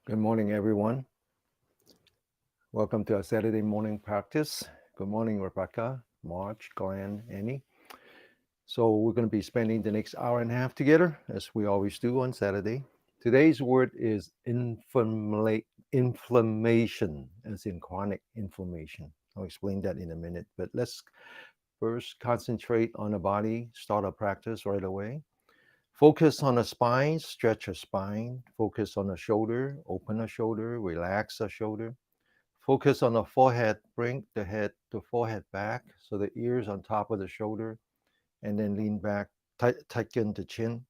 Good morning, everyone. Welcome to our Saturday morning practice. Good morning, Rebecca, Marge, Glenn, Annie. So we're going to be spending the next hour and a half together, as we always do on Saturday. Today's word is inflammation, as in chronic inflammation. I'll explain that in a minute, but let's first concentrate on the body, start our practice right away. Focus on the spine, stretch your spine. Focus on the shoulder, open the shoulder, relax the shoulder. Focus on the forehead, bring the forehead back so the ears on top of the shoulder, and then lean back, tighten the chin.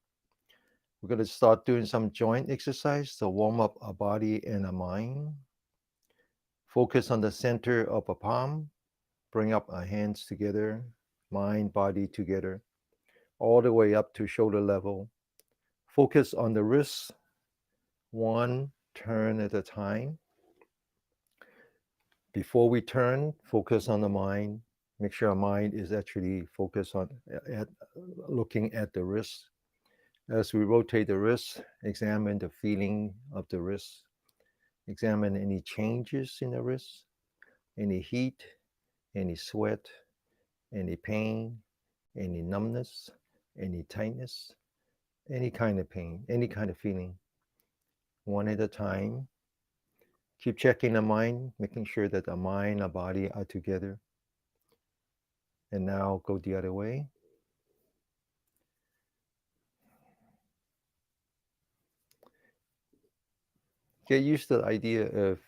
We're going to start doing some joint exercise to warm up our body and our mind. Focus on the center of a palm, bring up our hands together, mind, body together, all the way up to shoulder level. Focus on the wrists, one turn at a time. Before we turn, focus on the mind. Make sure our mind is actually focused on looking at the wrist. As we rotate the wrist, examine the feeling of the wrist. Examine any changes in the wrist, any heat, any sweat, any pain, any numbness, any tightness, any kind of pain, any kind of feeling. One at a time. Keep checking the mind, making sure that the mind and body are together. And now go the other way. Get used to the idea of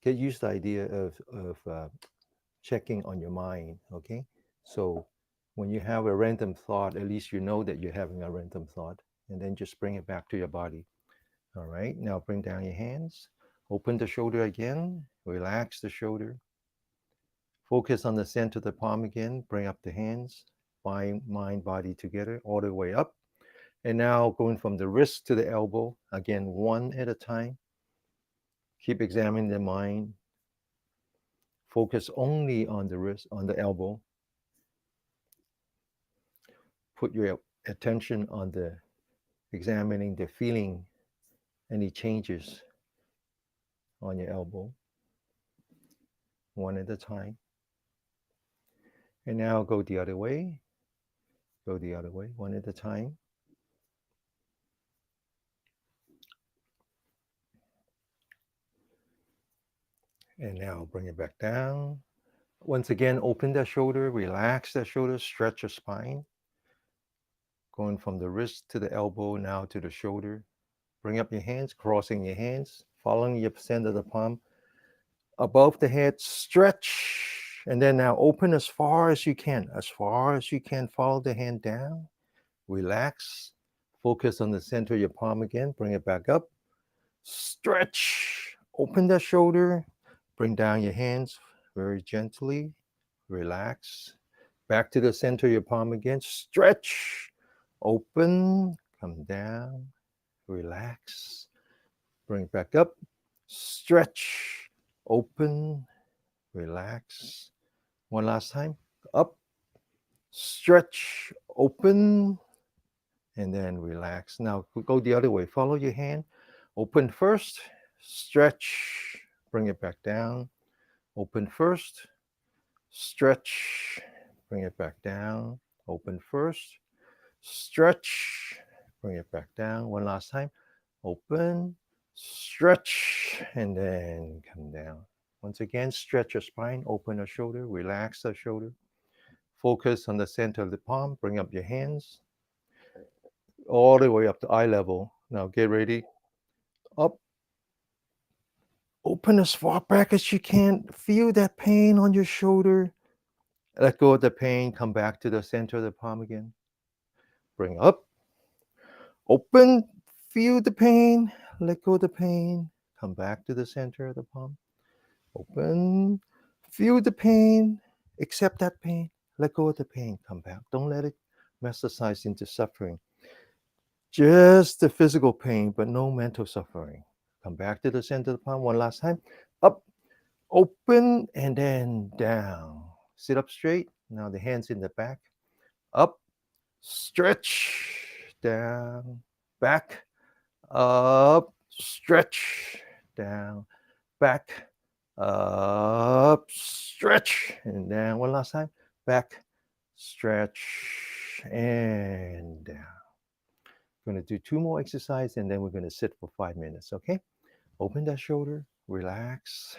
get used to the idea of checking on your mind. Okay, so when you have a random thought, at least you know that you're having a random thought, and then just bring it back to your body. All right, now bring down your hands. Open the shoulder again. Relax the shoulder. Focus on the center of the palm again. Bring up the hands. Mind, body together, all the way up. And now going from the wrist to the elbow, again, one at a time. Keep examining the mind. Focus only on the wrist, on the elbow. Put your attention on the examining the feeling, any changes on your elbow, one at a time. And now go the other way. Go the other way, one at a time. And now bring it back down. Once again, open that shoulder, relax that shoulder, stretch your spine. Going from the wrist to the elbow, now to the shoulder. Bring up your hands, crossing your hands, following your center of the palm. Above the head, stretch. And then now open as far as you can. As far as you can, follow the hand down. Relax. Focus on the center of your palm again. Bring it back up. Stretch. Open the shoulder. Bring down your hands very gently. Relax. Back to the center of your palm again. Stretch. Open. Come down. Relax. Bring it back up. Stretch. Open. Relax. One last time. Up. Stretch. Open. And then relax. Now go the other way. Follow your hand. Open first. Stretch. Bring it back down. Open first. Stretch. Bring it back down. Open first. Stretch. Bring it back down. One last time. Open. Stretch. And then come down. Once again, stretch your spine. Open the shoulder. Relax the shoulder. Focus on the center of the palm. Bring up your hands all the way up to eye level. Now get ready. Up. Open as far back as you can. Feel that pain on your shoulder. Let go of the pain. Come back to the center of the palm again. Bring up. Open. Feel the pain. Let go of the pain. Come back to the center of the palm. Open. Feel the pain. Accept that pain. Let go of the pain. Come back. Don't let it metastasize into suffering. Just the physical pain, but no mental suffering. Come back to the center of the palm one last time. Up, open, and then down. Sit up straight. Now the hands in the back. Up, stretch, down, back, up, stretch, down, back, up, stretch, and down. One last time, back, stretch, and down. We're going to do two more exercises and then we're going to sit for 5 minutes, okay? Open that shoulder, relax.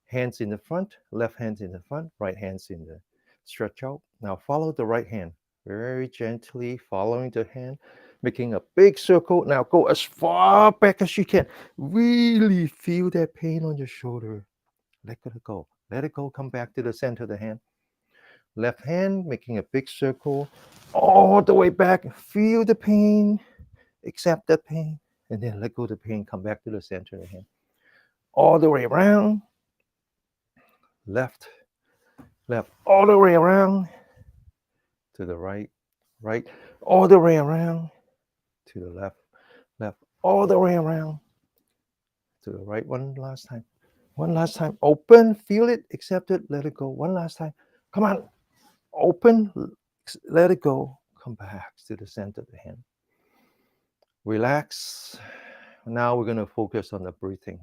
Hands in the front, left hands in the front, right hands in the stretch out. Now follow the right hand very gently, following the hand, making a big circle. Now go as far back as you can. Really feel that pain on your shoulder. Let it go. Let it go. Come back to the center of the hand. Left hand making a big circle all the way back. Feel the pain, accept that pain, and then let go of the pain. Come back to the center of the hand. All the way around, left, left, all the way around to the right, right, all the way around to the left, left, all the way around to the right. One last time. One last time. Open, feel it, accept it, let it go. One last time. Come on. Open, let it go. Come back to the center of the hand. Relax. Now we're going to focus on the breathing.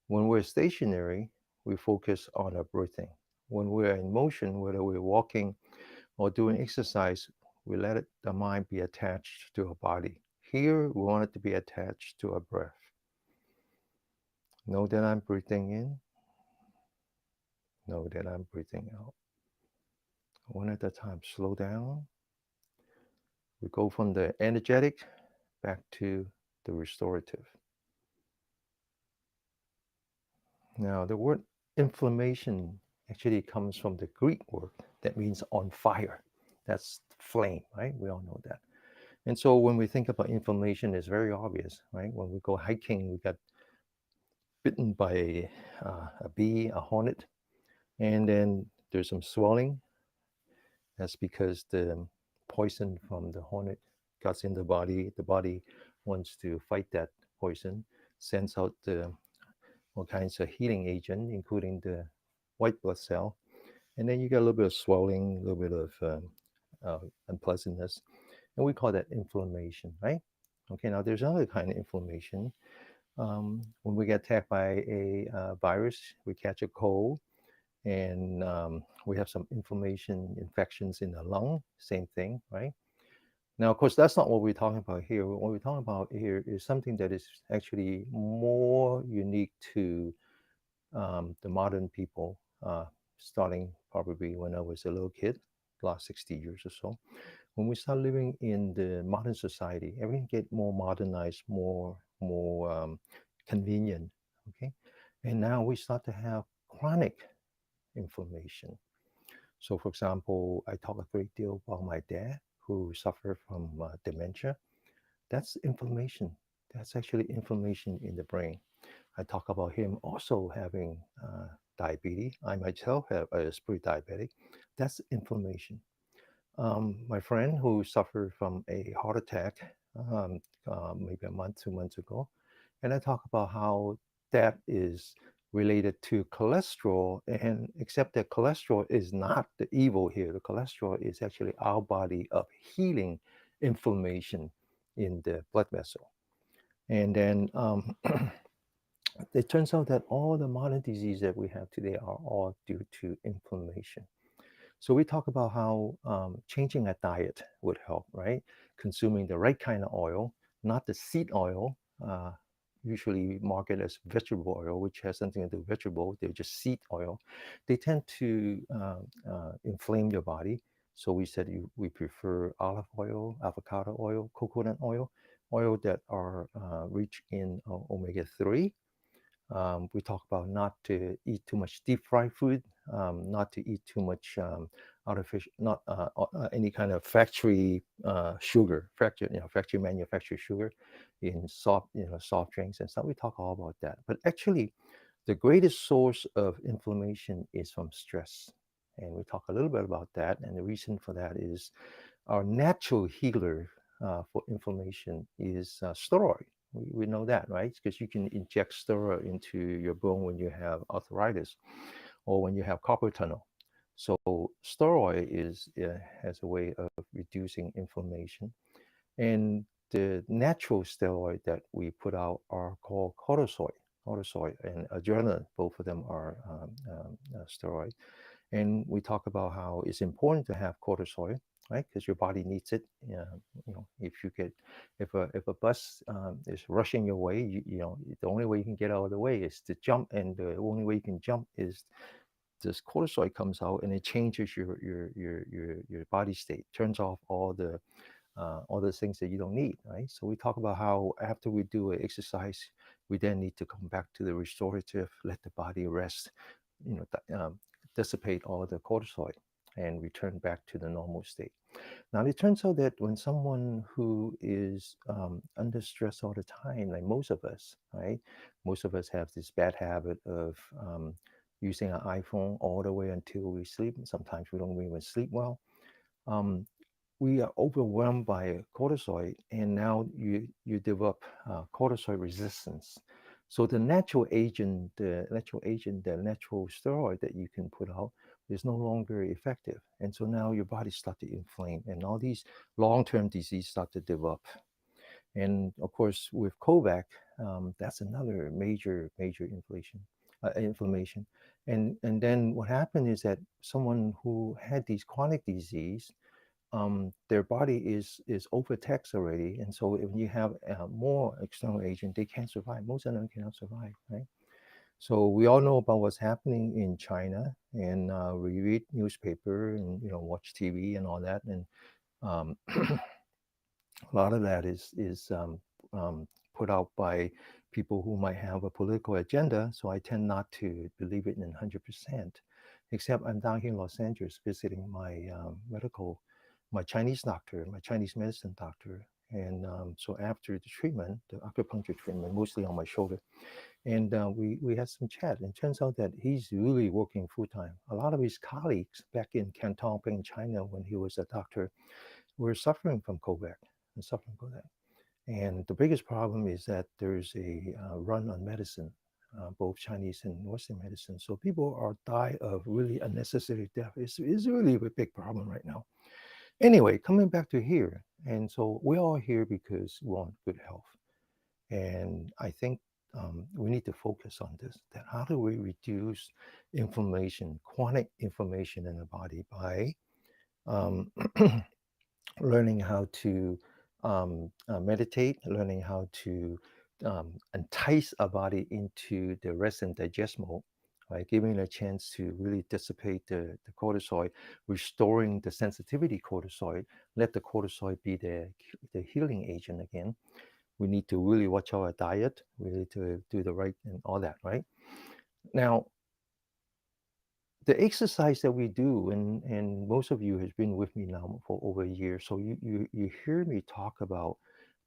When we're stationary, we focus on our breathing. When we're in motion, whether we're walking or doing exercise, we let the mind be attached to our body. Here, we want it to be attached to our breath. Know that I'm breathing in. Know that I'm breathing out. One at a time. Slow down. We go from the energetic back to the restorative. Now, the word inflammation actually comes from the Greek word that means on fire. That's flame, right? We all know that. And so when we think about inflammation, it's very obvious, right? When we go hiking, we got bitten by a bee, a hornet, and then there's some swelling. That's because the poison from the hornet gets in the body. The body wants to fight that poison, sends out all kinds of healing agent, including the white blood cell, and then you get a little bit of swelling, a little bit of unpleasantness, and we call that inflammation, right? Okay, now there's another kind of inflammation. When we get attacked by a virus, we catch a cold, and we have some inflammation, infections in the lung, same thing, right? Now, of course, that's not what we're talking about here. What we're talking about here is something that is actually more unique to the modern people, starting probably when I was a little kid, last 60 years or so. When we start living in the modern society, everything get more modernized, more convenient, okay? And now we start to have chronic inflammation. So, for example, I talk a great deal about my dad who suffered from dementia. That's inflammation. That's actually inflammation in the brain. I talk about him also having diabetes. I myself have is pre-diabetic. That's inflammation. My friend who suffered from a heart attack maybe a month, 2 months ago, and I talk about how that is related to cholesterol, and except that cholesterol is not the evil here. The cholesterol is actually our body of healing inflammation in the blood vessel. And then it turns out that all the modern diseases that we have today are all due to inflammation. So we talk about how changing a diet would help, right? Consuming the right kind of oil, not the seed oil, usually marketed as vegetable oil, which has something to do with vegetable. They're just seed oil. They tend to inflame your body. So we said we prefer olive oil, avocado oil, coconut oil that are rich in omega-3. We talk about not to eat too much deep fried food, not to eat too much artificial, not any kind of factory sugar, factory manufactured sugar in soft drinks and stuff. We talk all about that. But actually, the greatest source of inflammation is from stress. And we talk a little bit about that. And the reason for that is our natural healer for inflammation is steroid. We know that, right? Because you can inject steroid into your bone when you have arthritis or when you have carpal tunnel. So steroid has a way of reducing inflammation. And the natural steroid that we put out are called cortisol and adrenaline. Both of them are steroid. And we talk about how it's important to have cortisol, right? Because your body needs it. If you get if a bus is rushing your way, the only way you can get out of the way is to jump, and the only way you can jump is this cortisol comes out, and it changes your body state, turns off all the things that you don't need, right? So we talk about how after we do an exercise, we then need to come back to the restorative, let the body rest, you know, dissipate all the cortisol and return back to the normal state. Now, it turns out that when someone who is under stress all the time, like most of us, right? Most of us have this bad habit of using an iPhone all the way until we sleep. Sometimes we don't even sleep well. Um, we are overwhelmed by cortisol, and now you develop cortisol resistance. So the natural steroid that you can put out is no longer effective, and so now your body start to inflame, and all these long-term disease start to develop. And of course, with COVID, that's another major inflammation. And then what happened is that someone who had these chronic disease, their body is overtaxed already, and so if you have more external agent, they can't survive. Most of them cannot survive, right? So we all know about what's happening in China, and we read newspaper and watch TV and all that, and um, a lot of that is put out by people who might have a political agenda. So I tend not to believe it in 100%. Except I'm down here in Los Angeles visiting my Chinese doctor, my Chinese medicine doctor. And so after the treatment, the acupuncture treatment, mostly on my shoulder, and we had some chat. And it turns out that he's really working full time. A lot of his colleagues back in Canton, in China, when he was a doctor, were suffering from COVID and suffering from that. And the biggest problem is that there's a run on medicine, both Chinese and Western medicine. So people are die of really unnecessary death. It's really a big problem right now. Anyway, coming back to here, and so we're all here because we want good health. And I think we need to focus on this. That how do we reduce inflammation, chronic inflammation in the body by um, learning how to meditate, learning how to entice our body into the rest and digest mode, right? Giving it a chance to really dissipate the cortisol, restoring the sensitivity cortisol, let the cortisol be the healing agent again. We need to really watch our diet. We need to do the right and all that, right? Now, the exercise that we do, and most of you has been with me now for over a year, so you hear me talk about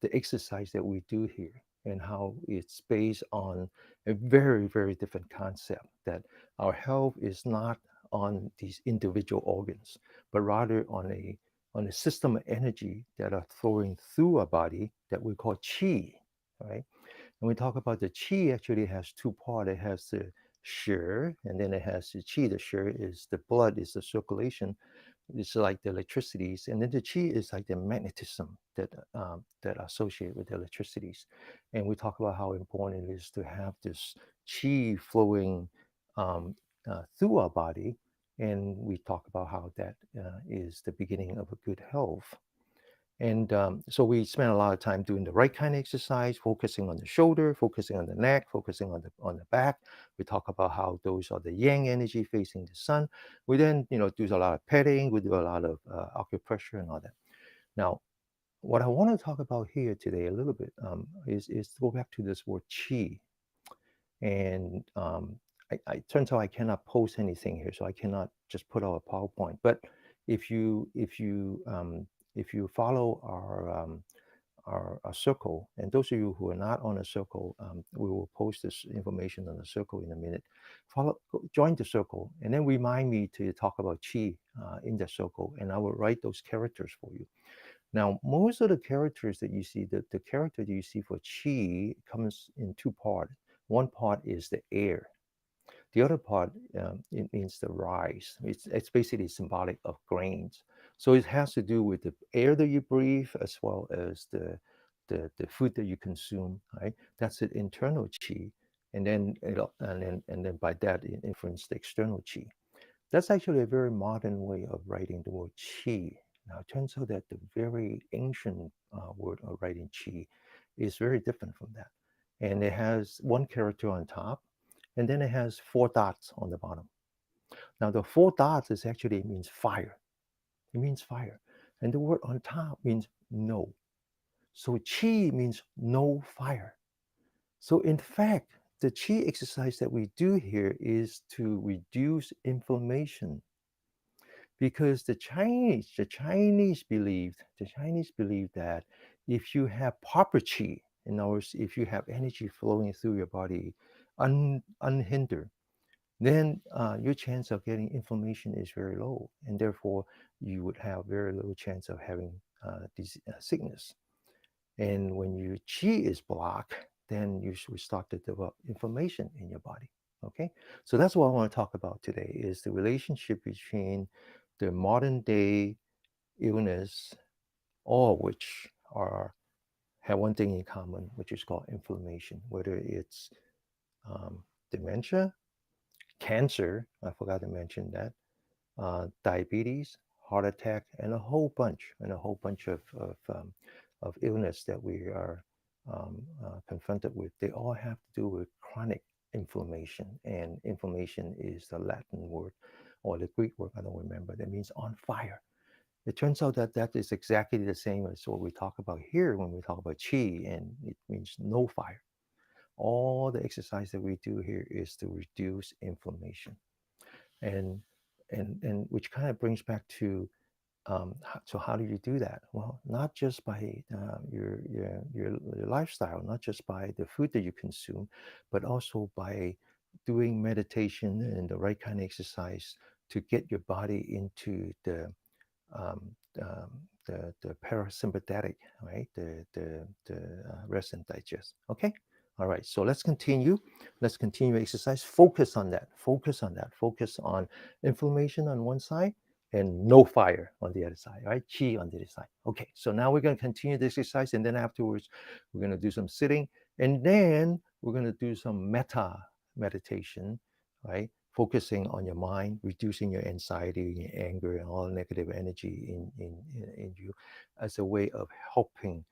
the exercise that we do here and how it's based on a very different concept, that our health is not on these individual organs, but rather on a system of energy that are flowing through our body that we call qi, right? And we talk about the qi actually has two parts. It has the shi, and then it has the qi. The shi is the blood, is the circulation. It's like the electricities, and then the qi is like the magnetism that associate with the electricities. And we talk about how important it is to have this qi flowing through our body, and we talk about how that is the beginning of a good health. And so we spend a lot of time doing the right kind of exercise, focusing on the shoulder, focusing on the neck, focusing on the back. We talk about how those are the yang energy facing the sun. We then, do a lot of petting. We do a lot of acupressure and all that. Now, what I want to talk about here today a little bit is to go back to this word qi. And turns out I cannot post anything here, so I cannot just put out a PowerPoint. But if you follow our circle, and those of you who are not on a circle, we will post this information on the circle in a minute. Join the circle, and then remind me to talk about qi in the circle, and I will write those characters for you. Now, most of the characters that you see, the character that you see for qi comes in two parts. One part is the air. The other part, it means the rice. It's basically symbolic of grains. So it has to do with the air that you breathe as well as the food that you consume, right? That's the internal chi, and then by that it influences the external chi. That's actually a very modern way of writing the word chi. Now, it turns out that the very ancient word of writing chi is very different from that. And it has one character on top, and then it has four dots on the bottom. Now, the four dots is actually means fire. It means fire. And the word on top means no. So chi means no fire. So in fact, the chi exercise that we do here is to reduce inflammation, because the Chinese believed that if you have proper chi, in other words, if you have energy flowing through your body unhindered, then your chance of getting inflammation is very low, and therefore you would have very little chance of having sickness. And when your chi is blocked, then you should start to develop inflammation in your body. Okay, so that's what I want to talk about today: is the relationship between the modern day illness, all of which are have one thing in common, which is called inflammation. Whether it's dementia, cancer, I forgot to mention that, diabetes, heart attack, and a whole bunch of illness that we are confronted with. They all have to do with chronic inflammation, and inflammation is the Latin word or the Greek word, I don't remember, that means on fire. It turns out that that is exactly the same as what we talk about here when we talk about chi, and it means no fire. All the exercise that we do here is to reduce inflammation, and and which kind of brings back to so how do you do that? Well, not just by your lifestyle, not just by the food that you consume, but also by doing meditation and the right kind of exercise to get your body into um, the parasympathetic, right? The rest and digest. Okay. All right. So let's continue. Let's continue exercise. Focus on that. Focus on that. Focus on inflammation on one side and no fire on the other side, right? Chi on the other side. Okay. So now we're going to continue the exercise, and then afterwards we're going to do some sitting, and then we're going to do some metta meditation, right? Focusing on your mind, reducing your anxiety, your anger, and all negative energy in you as a way of helping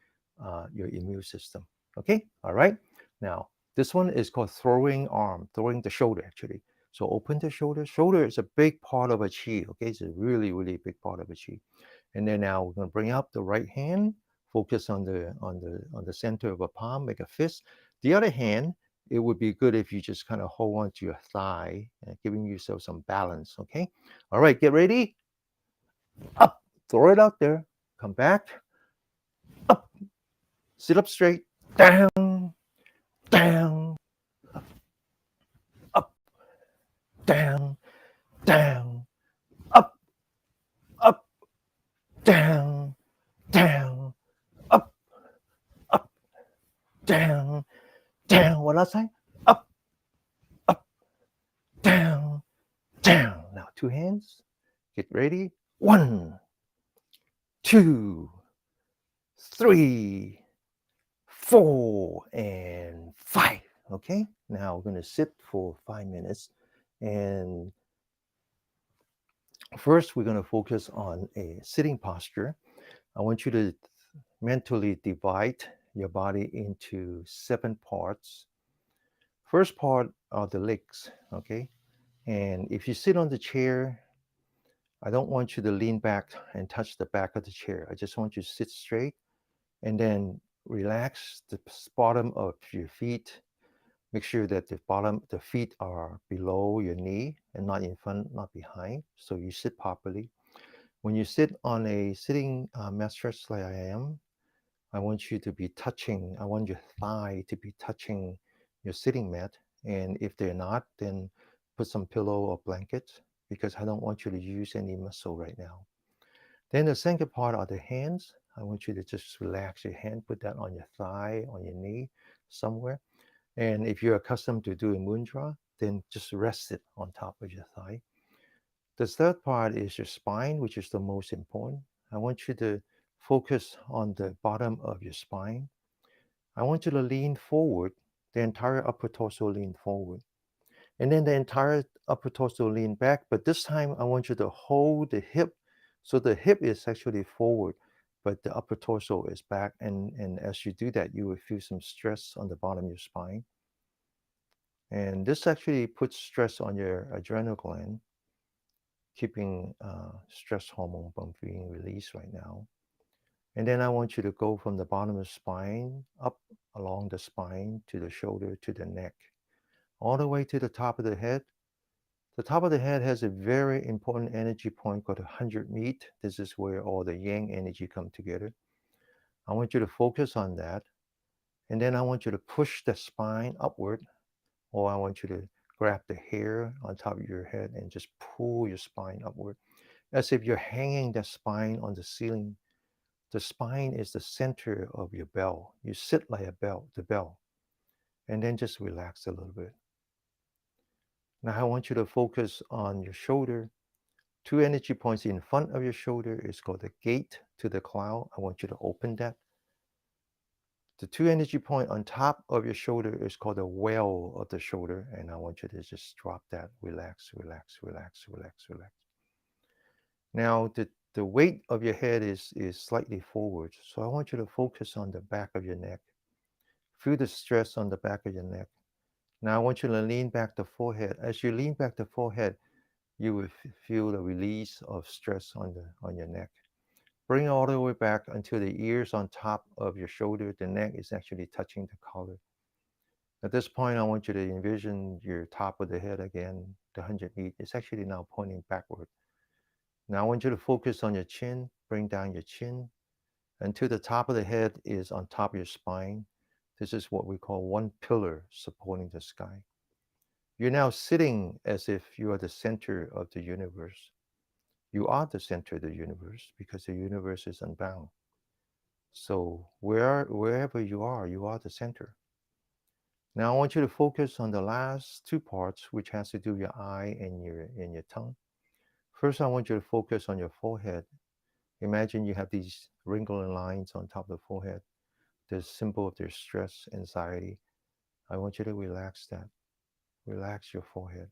your immune system. Okay, all right. Now, this one is called throwing arm, throwing the shoulder actually. So open the shoulder. Shoulder is a big part of a chi. Okay, it's a really, really big part of a chi. And then now we're going to bring up the right hand, focus on the center of a palm, make a fist. The other hand, it would be good if you just kind of hold on to your thigh, giving yourself some balance. Okay. All right. Get ready. Up. Throw it out there. Come back. Up. Sit up straight. Down. Down. Up. Down. Down. Up. Up. Down. Down. Up. Up. Down. Down. One last time. Up. Up. Down. Down. Now two hands. Get ready. 1, 2, 3, 4, and 5. Okay, now we're going to sit for 5 minutes. And first, we're going to focus on a sitting posture. I want you to mentally divide your body into 7 parts. First part are the legs. Okay, and if you sit on the chair, I don't want you to lean back and touch the back of the chair. I just want you to sit straight and then relax the bottom of your feet. Make sure that the feet are below your knee and not in front, not behind. So you sit properly. When you sit on a sitting mattress like I am, I want you to be touching, I want your thigh to be touching your sitting mat. And if they're not, then put some pillow or blanket, because I don't want you to use any muscle right now. Then the second part are the hands. I want you to just relax your hand, put that on your thigh, on your knee, somewhere. And if you're accustomed to doing mudra, then just rest it on top of your thigh. The third part is your spine, which is the most important. I want you to focus on the bottom of your spine. I want you to lean forward, the entire upper torso lean forward. And then the entire upper torso lean back, but this time I want you to hold the hip. So the hip is actually forward, but the upper torso is back. And as you do that, you will feel some stress on the bottom of your spine. And this actually puts stress on your adrenal gland, keeping stress hormone from being released right now. And then I want you to go from the bottom of the spine up along the spine to the shoulder to the neck, all the way to the top of the head. The top of the head has a very important energy point called 100 meet. This is where all the yang energy come together. I want you to focus on that. And then I want you to push the spine upward, or I want you to grab the hair on top of your head and just pull your spine upward, as if you're hanging the spine on the ceiling. The spine is the center of your bell. You sit like a bell, the bell, and then just relax a little bit. Now I want you to focus on your shoulder. Two energy points in front of your shoulder is called the gate to the cloud. I want you to open that. The two energy point on top of your shoulder is called the well of the shoulder, and I want you to just drop that. Relax, relax, relax, relax, relax. Now the weight of your head is slightly forward, so I want you to focus on the back of your neck. Feel the stress on the back of your neck. Now I want you to lean back the forehead. As you lean back the forehead, you will feel the release of stress on your neck. Bring it all the way back until the ears on top of your shoulder. The neck is actually touching the collar. At this point, I want you to envision your top of the head again, the 100 feet. It's actually now pointing backward. Now I want you to focus on your chin. Bring down your chin until the top of the head is on top of your spine. This is what we call one pillar supporting the sky. You're now sitting as if you are the center of the universe. You are the center of the universe because the universe is unbound. So wherever you are the center. Now I want you to focus on the last two parts, which has to do with your eye and your tongue. First, I want you to focus on your forehead. Imagine you have these wrinkling lines on top of the forehead. The symbol of their stress, anxiety. I want you to relax that. Relax your forehead.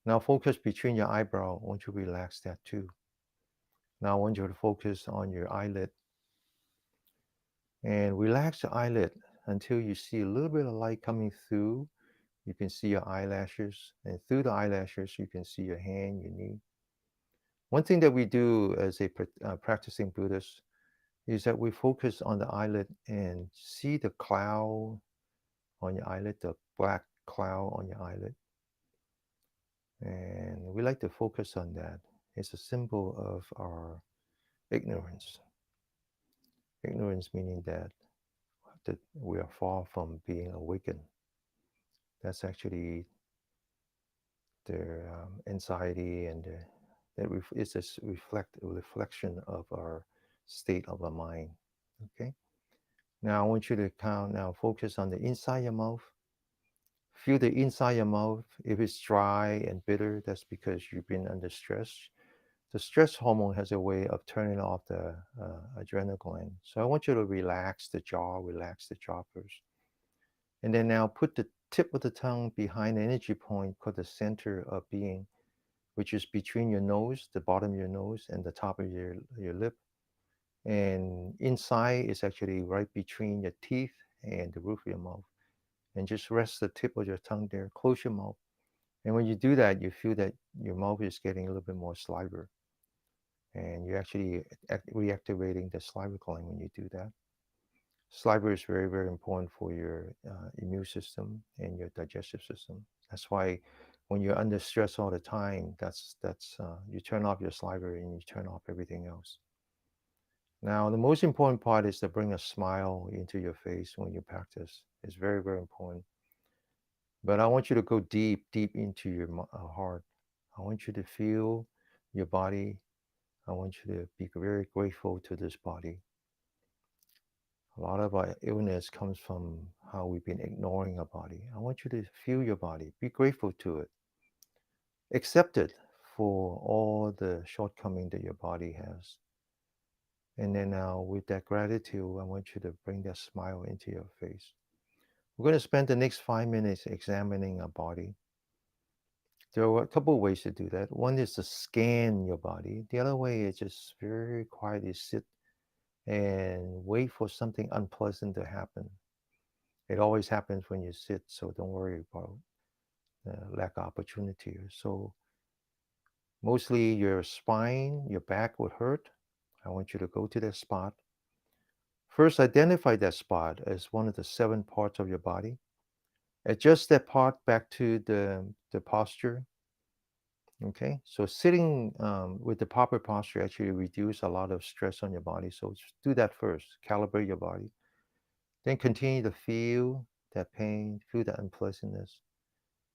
Now focus between your eyebrow. I want you to relax that too. Now I want you to focus on your eyelid and relax the eyelid until you see a little bit of light coming through. You can see your eyelashes, and through the eyelashes, you can see your hand, your knee. One thing that we do as a practicing Buddhist is that we focus on the eyelid and see the cloud on your eyelid, the black cloud on your eyelid. And we like to focus on that. It's a symbol of our ignorance. Ignorance meaning that we are far from being awakened. That's actually their anxiety and it's a reflection of our state of our mind. Okay. Now I want you to now focus on the inside your mouth. Feel the inside your mouth. If it's dry and bitter, that's because you've been under stress. The stress hormone has a way of turning off the adrenal gland. So I want you to relax the jaw first. And then now put the tip of the tongue behind the energy point called the center of being, which is between your nose, the bottom of your nose, and the top of your lip. And inside is actually right between your teeth and the roof of your mouth. And just rest the tip of your tongue there. Close your mouth. And when you do that, you feel that your mouth is getting a little bit more saliva. And you're actually reactivating the saliva gland when you do that. Saliva is very, very important for your immune system and your digestive system. That's why when you're under stress all the time, that's you turn off your saliva and you turn off everything else. Now, the most important part is to bring a smile into your face when you practice. It's very, very important. But I want you to go deep, deep into your heart. I want you to feel your body. I want you to be very grateful to this body. A lot of our illness comes from how we've been ignoring our body. I want you to feel your body. Be grateful to it. Accept it for all the shortcoming that your body has. And then now, with that gratitude, I want you to bring that smile into your face. We're going to spend the next 5 minutes examining our body. There are a couple of ways to do that. One is to scan your body. The other way is just very quietly sit and wait for something unpleasant to happen. It always happens when you sit, so don't worry about lack of opportunity. So mostly your spine, your back would hurt. I want you to go to that spot. First, identify that spot as one of the 7 parts of your body. Adjust that part back to the posture. Okay, so sitting with the proper posture actually reduce a lot of stress on your body. So just do that first. Calibrate your body. Then continue to feel that pain, feel that unpleasantness,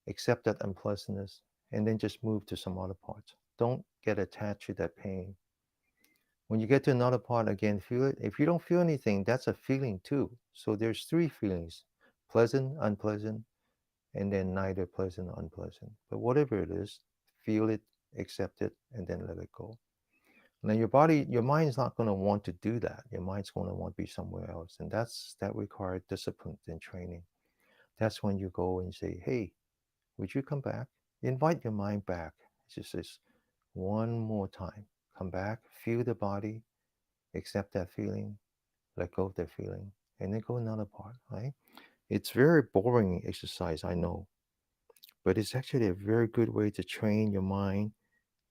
accept that unpleasantness, and then just move to some other parts. Don't get attached to that pain. When you get to another part, again, feel it. If you don't feel anything, that's a feeling too. So there's 3 feelings: pleasant, unpleasant, and then neither pleasant or unpleasant. But whatever it is, feel it, accept it, and then let it go. Now your body, your mind is not going to want to do that. Your mind's going to want to be somewhere else. And that requires discipline and training. That's when you go and say, hey, would you come back? Invite your mind back. It's just this one more time. Come back, feel the body, accept that feeling, let go of that feeling, and then go another part, right? It's very boring exercise, I know, but it's actually a very good way to train your mind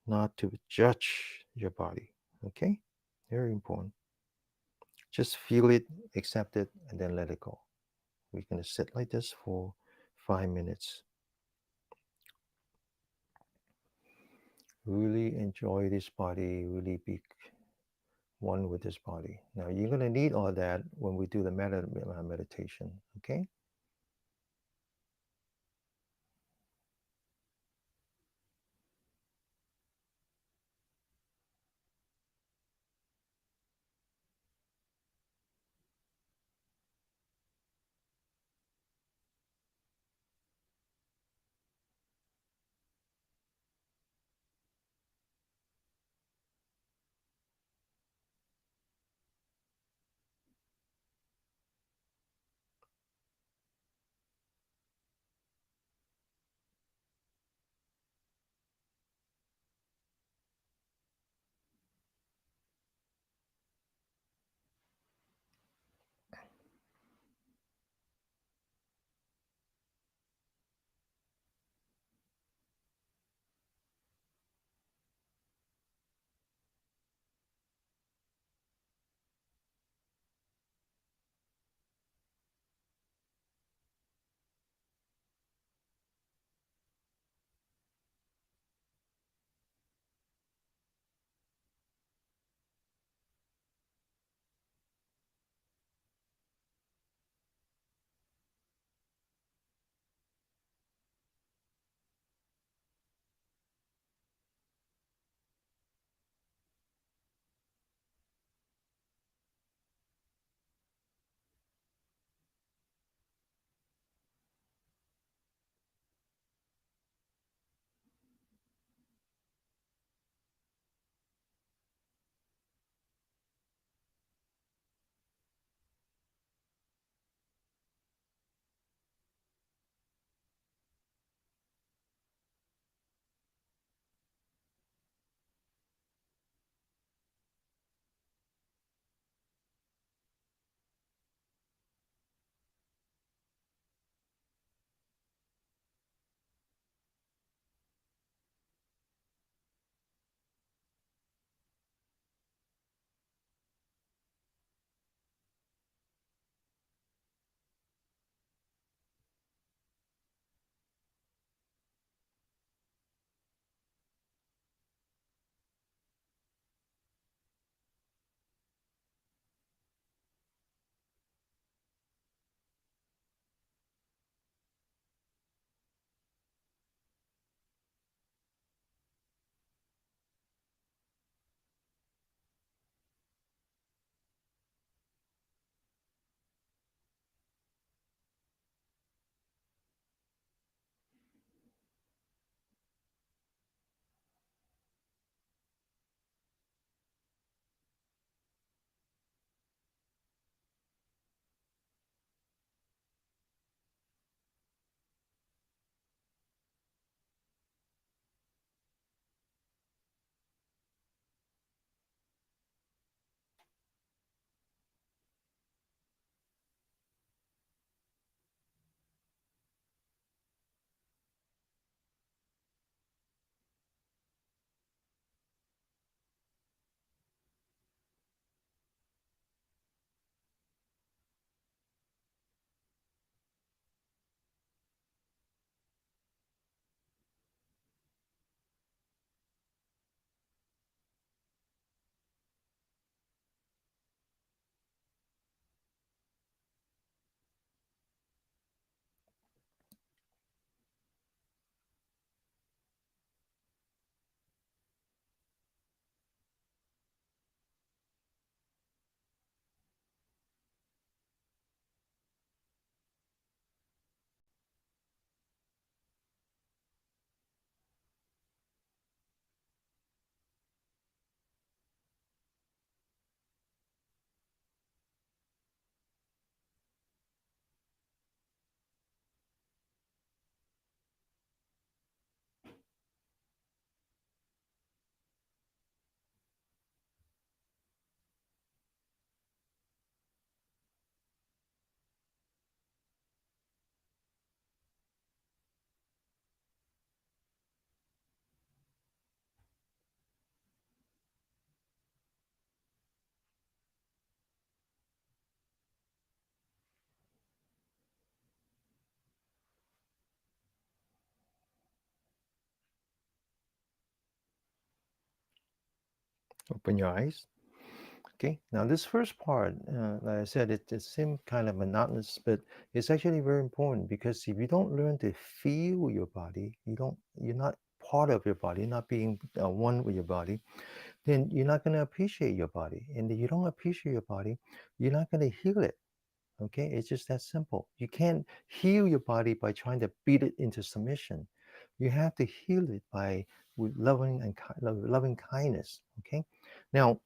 not to judge your body. Okay? Very important. Just feel it, accept it, and then let it go. We're going to sit like this for 5 minutes. Really enjoy this body, really be one with this body. Now, you're going to need all that when we do the meditation. Okay? Open your eyes. Okay, now this first part, like I said, it seems kind of monotonous, but it's actually very important because if you don't learn to feel your body, you're not part of your body, not being one with your body, then you're not going to appreciate your body. And if you don't appreciate your body, you're not going to heal it. Okay, it's just that simple. You can't heal your body by trying to beat it into submission. You have to heal it by with loving kindness. Okay, now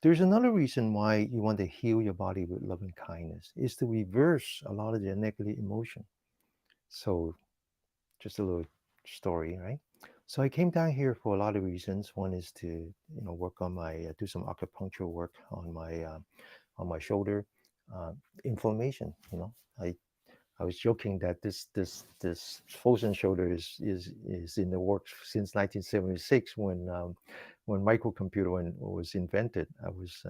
there's another reason why you want to heal your body with loving kindness is to reverse a lot of the negative emotion. So just a little story, right? So I came down here for a lot of reasons. One is to work on my do some acupuncture work on my shoulder, uh, inflammation. I was joking that this frozen shoulder is in the works since 1976 when microcomputer was invented. I was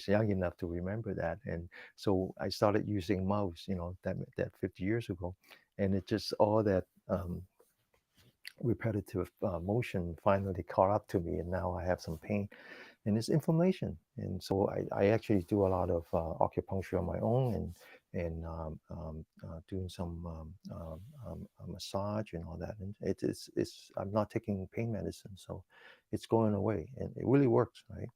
young enough to remember that, and so I started using mouse. That 50 years ago, and it just all that repetitive motion finally caught up to me, and now I have some pain and it's inflammation. And so I actually do a lot of acupuncture on my own and doing some massage and all that. And it's I'm not taking pain medicine, so it's going away, and it really works, right?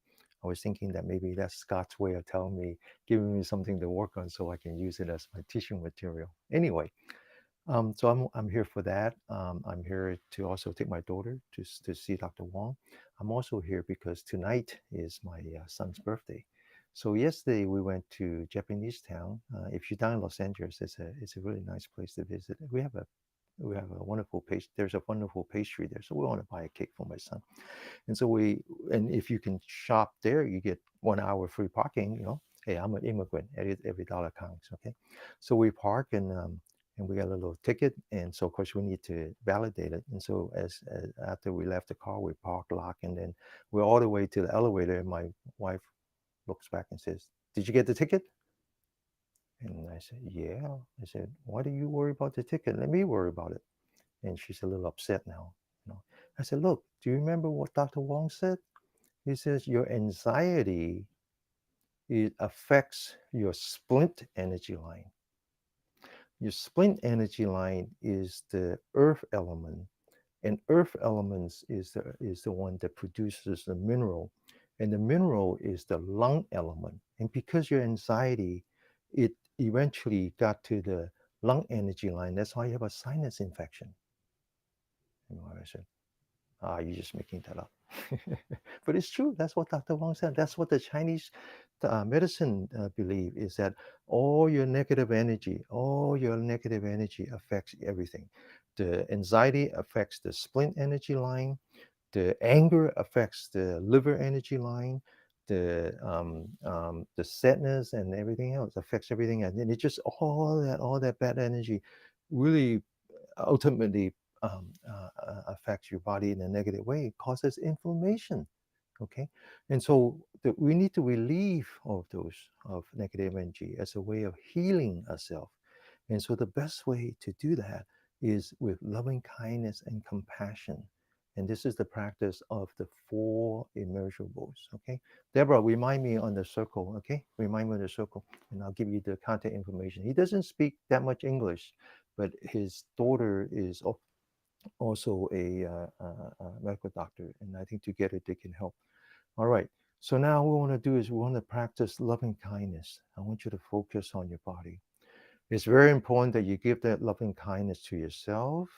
I was thinking that maybe that's Scott's way of telling me, giving me something to work on so I can use it as my teaching material. Anyway, so I'm here for that. I'm here to also take my daughter to see Dr. Wong. I'm also here because tonight is my son's birthday. So yesterday we went to Japanese town. If you're down in Los Angeles, it's a really nice place to visit. We have a wonderful pastry. There's a wonderful pastry there, so we want to buy a cake for my son. And if you can shop there, you get 1 hour free parking. Hey, I'm an immigrant. Every dollar counts. Okay, so we park and we got a little ticket, and so of course we need to validate it. And so as after we left the car, we park, lock, and then we're all the way to the elevator. And my wife looks back and says, "Did you get the ticket?" And I said, "Yeah." I said, "Why do you worry about the ticket? Let me worry about it." And she's a little upset now. I said, "Look, do you remember what Dr. Wong said? He says your anxiety, it affects your splint energy line. Your splint energy line is the earth element, and earth elements is the one that produces the mineral, and the mineral is the lung element. And because your anxiety, it eventually got to the lung energy line. That's why you have a sinus infection." I said, you're just making that up. But it's true. That's what Dr. Wong said. That's what the Chinese medicine believe is that all your negative energy affects everything. The anxiety affects the splint energy line. The anger affects the liver energy line. The sadness and everything else affects everything, and then it just all that bad energy really ultimately affects your body in a negative way. It causes inflammation. Okay, and so we need to relieve of those of negative energy as a way of healing ourselves. And so the best way to do that is with loving kindness and compassion. And this is the practice of the four immeasurables. Okay, Deborah, remind me on the circle. Okay, remind me on the circle, and I'll give you the contact information. He doesn't speak that much English, but his daughter is also a medical doctor, and I think together they can help. All right. So now what we want to do is we want to practice loving kindness. I want you to focus on your body. It's very important that you give that loving kindness to yourself,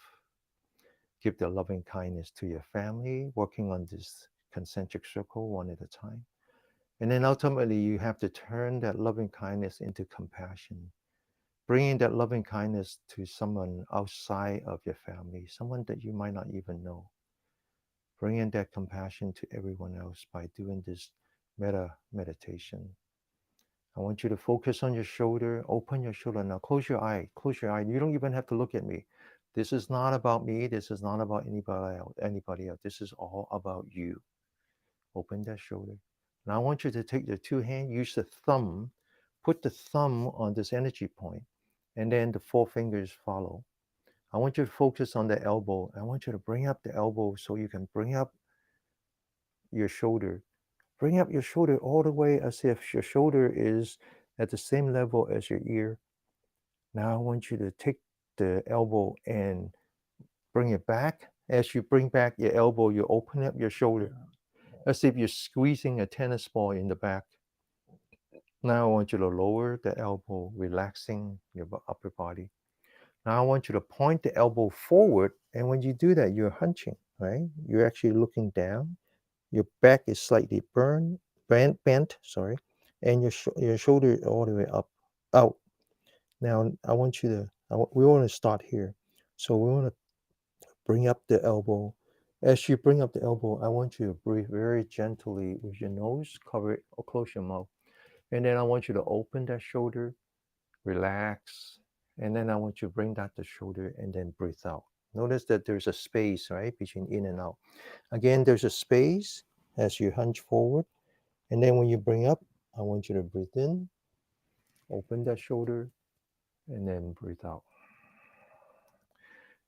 give the loving kindness to your family, working on this concentric circle one at a time. And then ultimately, you have to turn that loving kindness into compassion, bringing that loving kindness to someone outside of your family, someone that you might not even know. Bringing that compassion to everyone else by doing this meditation. I want you to focus on your shoulder, open your shoulder. Now close your eye, close your eye. You don't even have to look at me. This is not about me. This is not about anybody else. This is all about you. Open that shoulder. Now I want you to take your two hands, use the thumb, put the thumb on this energy point, and then the four fingers follow. I want you to focus on the elbow. I want you to bring up the elbow so you can bring up your shoulder. Bring up your shoulder all the way as if your shoulder is at the same level as your ear. Now I want you to take the elbow and bring it back. As you bring back your elbow, you open up your shoulder as if you're squeezing a tennis ball in the back. Now I want you to lower the elbow, relaxing your upper body. Now I want you to point the elbow forward, and when you do that, you're hunching, right? You're actually looking down. Your back is slightly bent, sorry, and your shoulder all the way out. Now I want you to. We want to start here, so we want to bring up the elbow. As you bring up the elbow, I want you to breathe very gently with your nose, cover it or close your mouth, and then I want you to open that shoulder, relax, and then I want you to bring back the shoulder and then breathe out. Notice that there's a space, right, between in and out. Again, there's a space as you hunch forward, and then when you bring up, I want you to breathe in, open that shoulder, and then breathe out.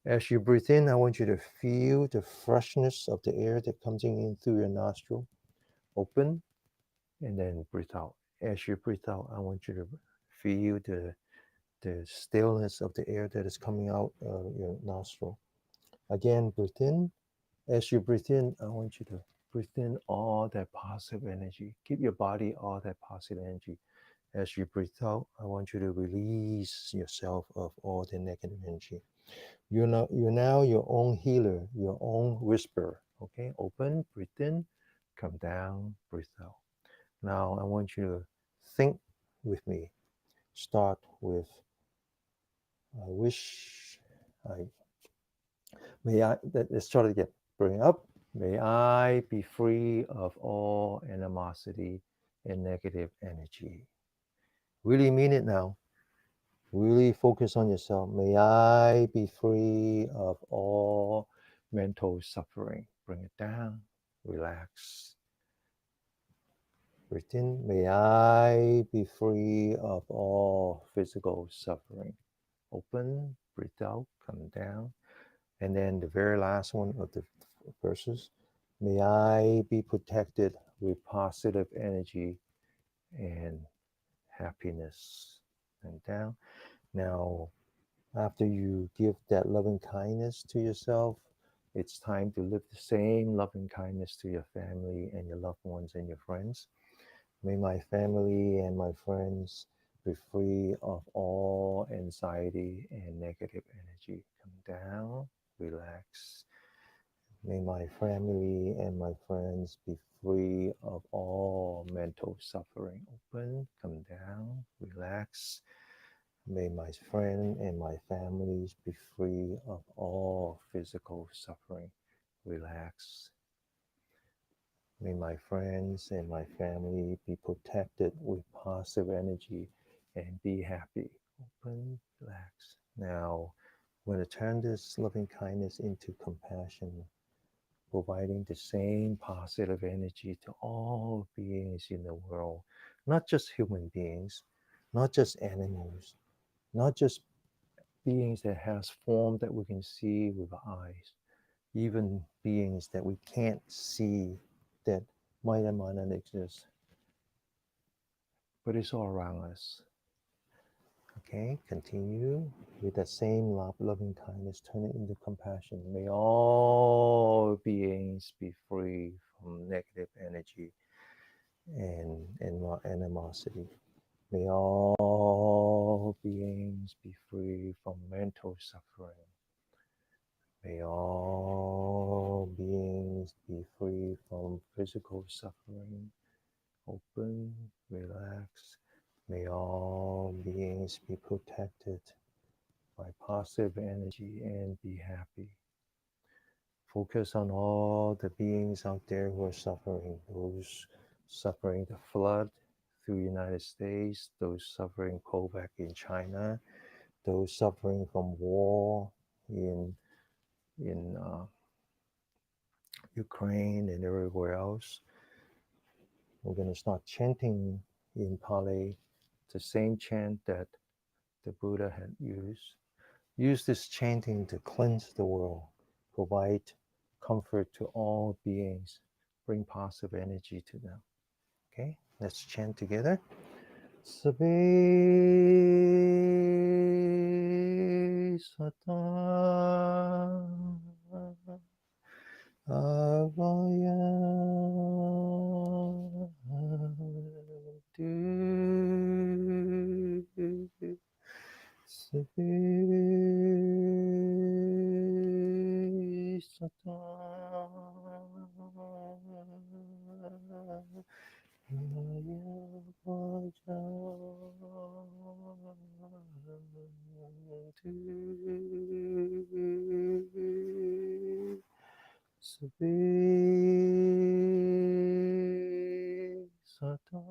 As you breathe in, I want you to feel the freshness of the air that comes in through your nostril. Open and then breathe out. As you breathe out, I want you to feel the stillness of the air that is coming out of your nostril. Again, breathe in. As you breathe in, I want you to breathe in all that positive energy. Give your body all that positive energy. As you breathe out, I want you to release yourself of all the negative energy. You're now your own healer, your own whisperer. Okay, open, breathe in, come down, breathe out. Now I want you to think with me. Start with I wish I let's start again. Bring up. May I be free of all animosity and negative energy. Really mean it now. Really focus on yourself. May I be free of all mental suffering. Bring it down. Relax. Breathe in. May I be free of all physical suffering. Open. Breathe out. Come down. And then the very last one of the verses. May I be protected with positive energy and happiness. And down. Now, after you give that loving kindness to yourself, it's time to live the same loving kindness to your family and your loved ones and your friends. May my family and my friends be free of all anxiety and negative energy. Come down, relax. May my family and my friends be free of all mental suffering. Open, come down, relax. May my friend and my families be free of all physical suffering. Relax. May my friends and my family be protected with positive energy and be happy. Open, relax. Now, I'm going to turn this loving kindness into compassion, providing the same positive energy to all beings in the world, not just human beings, not just animals, not just beings that has form that we can see with our eyes, even beings that we can't see that might or might not exist, but it's all around us. Okay, continue with that same love, loving kindness, turn it into compassion. May all beings be free from negative energy and animosity. May all beings be free from mental suffering. May all beings be free from physical suffering. Open, relax. May all beings be protected by positive energy and be happy. Focus on all the beings out there who are suffering, those suffering the flood through the United States, those suffering COVID in China, those suffering from war in Ukraine and everywhere else. We're going to start chanting in Pali the same chant that the Buddha had used. Use this chanting to cleanse the world, provide comfort to all beings, Bring positive energy to them. Okay, let's chant together. Sabe sata avaya du sabe sata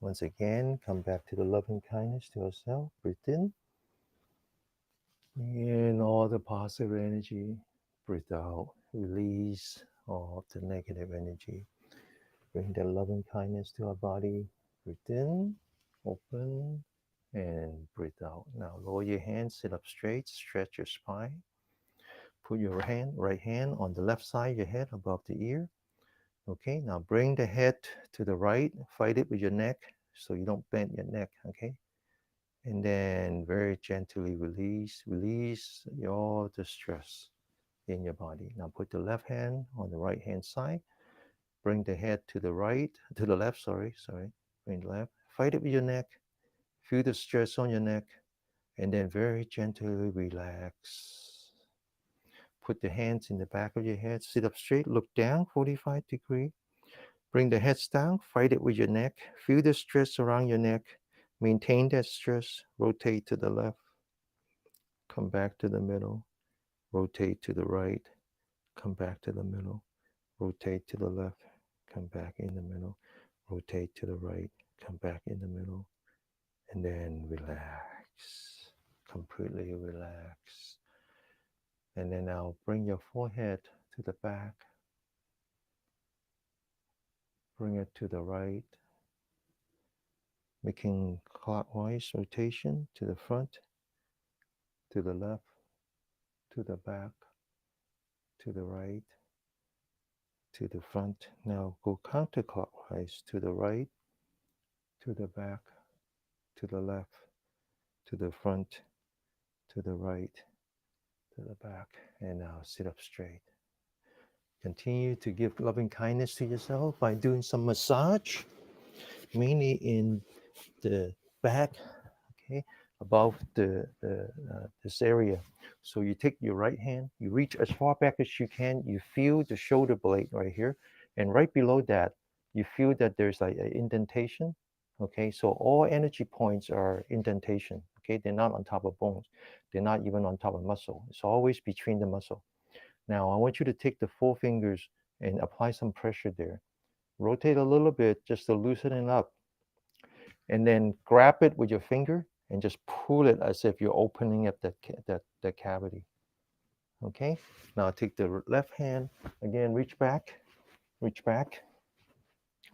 Once again, come back to the loving kindness to yourself. Breathe in all the positive energy. Breathe out. Release all the negative energy. Bring the loving kindness to our body. Breathe in, open, and breathe out. Now lower your hands, sit up straight, stretch your spine. Put your right hand on the left side of your head above the ear. Okay, now bring the head to the right. Fight it with your neck so you don't bend your neck. Okay, and then very gently release all the stress in your body. Now put the left hand on the right hand side. Bring the head to the right, to the left. Sorry. Bring the left. Fight it with your neck. Feel the stress on your neck, and then very gently relax. Put the hands in the back of your head. Sit up straight. Look down 45 degrees. Bring the heads down, fight it with your neck. Feel the stress around your neck. Maintain that stress. Rotate to the left. Come back to the middle. Rotate to the right. Come back to the middle. Rotate to the left. Come back in the middle. Rotate to the right. Come back in the middle. And then relax. Completely relax. And then now bring your forehead to the back. Bring it to the right. Making clockwise rotation to the front, to the left, to the back, to the right, to the front. Now go counterclockwise to the right, to the back, to the left, to the front, to the right, to the back. And now sit up straight. Continue to give loving kindness to yourself by doing some massage, mainly in the back, okay, above this area. So you take your right hand, you reach as far back as you can, you feel the shoulder blade right here, and right below that, you feel that there's like an indentation. Okay, so all energy points are indentation. Okay, they're not on top of bones, they're not even on top of muscle. It's always between the muscle. Now I want you to take the four fingers and apply some pressure there. Rotate a little bit just to loosen it up, and then grab it with your finger and just pull it as if you're opening up that cavity. Okay, now take the left hand again, reach back,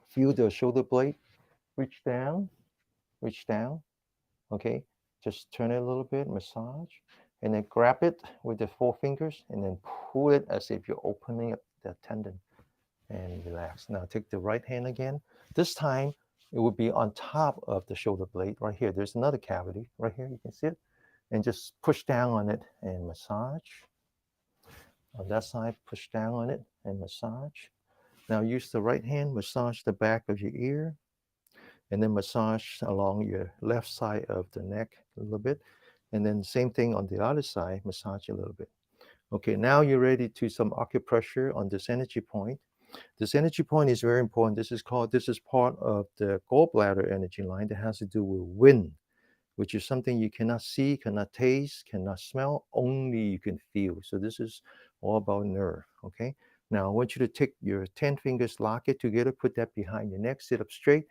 feel the shoulder blade, reach down, okay, just turn it a little bit, massage, and then grab it with the four fingers and then pull it as if you're opening up that tendon, and relax. Now take the right hand again. This time it will be on top of the shoulder blade right here. There's another cavity right here. You can see it. And just push down on it and massage. On that side, push down on it and massage. Now use the right hand, massage the back of your ear, and then massage along your left side of the neck a little bit. And then same thing on the other side, massage a little bit. Okay, now you're ready to some acupressure on this energy point. This energy point is very important. This is part of the gallbladder energy line that has to do with wind, which is something you cannot see, cannot taste, cannot smell, only you can feel. So this is all about nerve, okay? Now I want you to take your 10 fingers, lock it together, put that behind your neck, sit up straight,